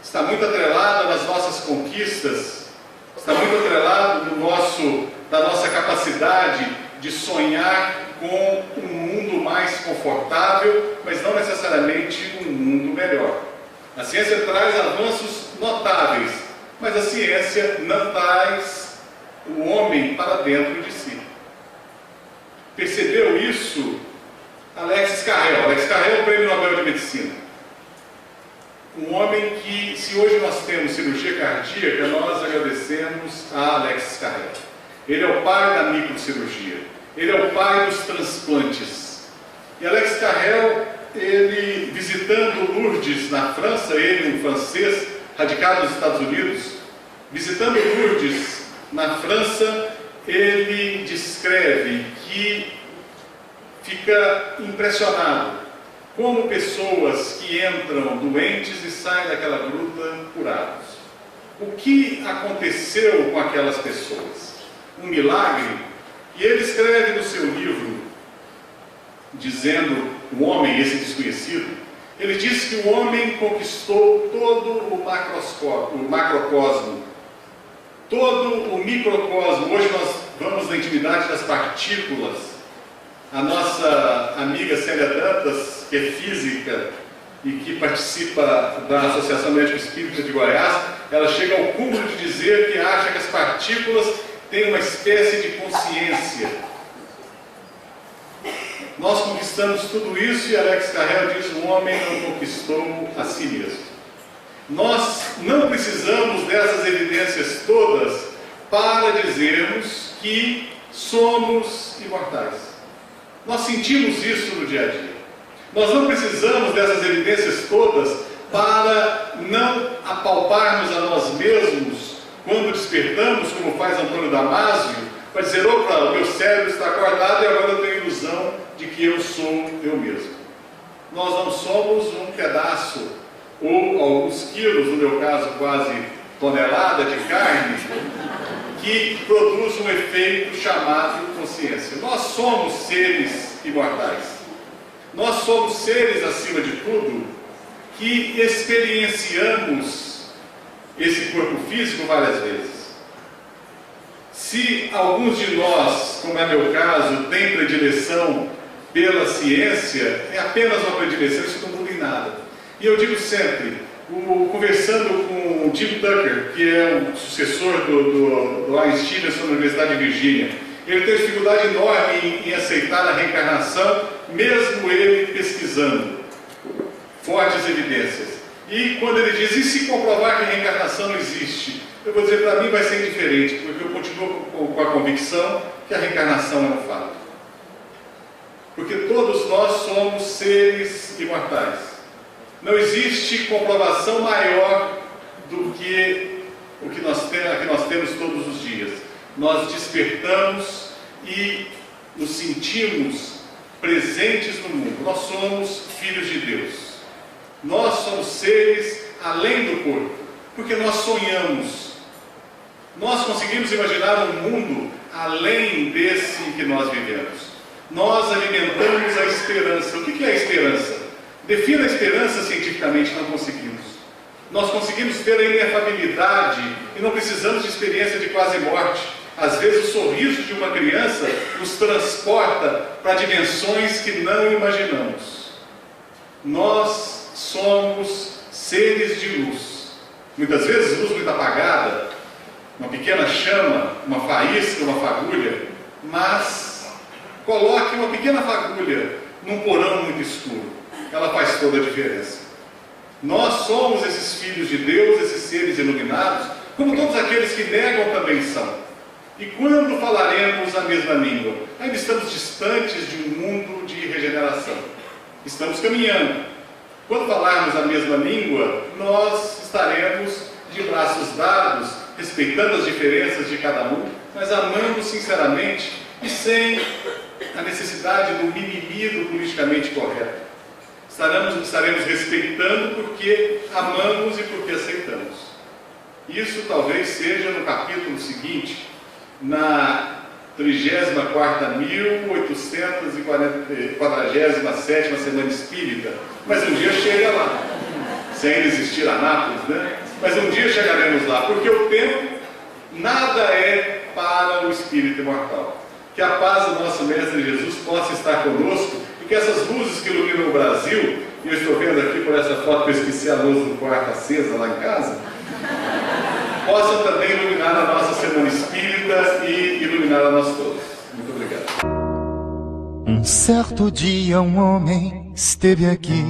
Está muito atrelada nas nossas conquistas, está muito atrelado da nossa capacidade de sonhar com um mundo mais confortável, mas não necessariamente um mundo melhor. A ciência traz avanços notáveis, mas a ciência não traz o homem para dentro de si. Percebeu isso Alexis Carrel? Alexis Carrel é o Prêmio Nobel de Medicina. Um homem que, se hoje nós temos cirurgia cardíaca, nós agradecemos a Alexis Carrel. Ele é o pai da microcirurgia. Ele é o pai dos transplantes. E Alexis Carrel, ele visitando Lourdes na França, ele, um francês, radicado nos Estados Unidos, visitando Lourdes na França, ele descreve que fica impressionado como pessoas que entram doentes e saem daquela gruta curados. O que aconteceu com aquelas pessoas? Um milagre? E ele escreve no seu livro, dizendo, o homem, esse desconhecido, ele diz que o homem conquistou todo o macrocosmo, todo o microcosmo. Hoje nós vamos na intimidade das partículas. A nossa amiga Célia Dantas, que é física e que participa da Associação Médico Espírita de Goiás, ela chega ao cúmulo de dizer que acha que as partículas têm uma espécie de consciência. Nós conquistamos tudo isso e Alex Carrel diz que o homem não conquistou a si mesmo. Nós não precisamos dessas evidências todas para dizermos que somos imortais. Nós sentimos isso no dia a dia. Nós não precisamos dessas evidências todas para não apalparmos a nós mesmos quando despertamos, como faz Antônio Damasio, para dizer, opa, o meu cérebro está acordado e agora eu tenho a ilusão de que eu sou eu mesmo. Nós não somos um pedaço ou alguns quilos, no meu caso quase tonelada de carne, que produz um efeito chamado consciência. Nós somos seres imortais. Nós somos seres, acima de tudo, que experienciamos esse corpo físico várias vezes. Se alguns de nós, como é meu caso, têm predileção pela ciência, é apenas uma predileção, isso não muda em nada. E eu digo sempre, conversando com o Jim Tucker, que é o sucessor do Einstein na Universidade de Virgínia, ele tem dificuldade enorme em aceitar a reencarnação, mesmo ele pesquisando fortes evidências. E quando ele diz, e se comprovar que a reencarnação não existe? Eu vou dizer, para mim vai ser diferente, porque eu continuo com a convicção que a reencarnação é um fato. Porque todos nós somos seres imortais. Não existe comprovação maior do que a que nós temos todos os dias. nós despertamos e nos sentimos presentes no mundo. Nós somos filhos de Deus. Nós somos seres além do corpo, porque nós sonhamos. Nós conseguimos imaginar um mundo além desse em que nós vivemos. Nós alimentamos a esperança. O que é a esperança? Defina a esperança cientificamente, não conseguimos. Nós conseguimos ter a inefabilidade e não precisamos de experiência de quase morte. Às vezes o sorriso de uma criança nos transporta para dimensões que não imaginamos. Nós somos seres de luz. Muitas vezes luz muito apagada, uma pequena chama, uma faísca, uma fagulha, mas coloque uma pequena fagulha num porão muito escuro. Ela faz toda a diferença. Nós somos esses filhos de Deus, esses seres iluminados, como todos aqueles que negam também são. E quando falaremos a mesma língua? Ainda estamos distantes de um mundo de regeneração. Estamos caminhando. Quando falarmos a mesma língua, nós estaremos de braços dados, respeitando as diferenças de cada um, mas amando sinceramente e sem a necessidade do mimimi do politicamente correto. Estaremos respeitando porque amamos e porque aceitamos. Isso talvez seja no capítulo seguinte, na 34ª, 1847ª Semana Espírita. Mas um dia chega lá, sem ainda existir Anápolis, né? Mas um dia chegaremos lá, porque o tempo nada é para o espírito imortal. Que a paz do nosso Mestre Jesus possa estar conosco e que essas luzes que iluminam o Brasil, e eu estou vendo aqui por essa foto que eu esqueci a luz do quarto acesa lá em casa, possam também iluminar a nossa Semana Espírita e iluminar a nós todos. Muito obrigado. Certo dia homem esteve aqui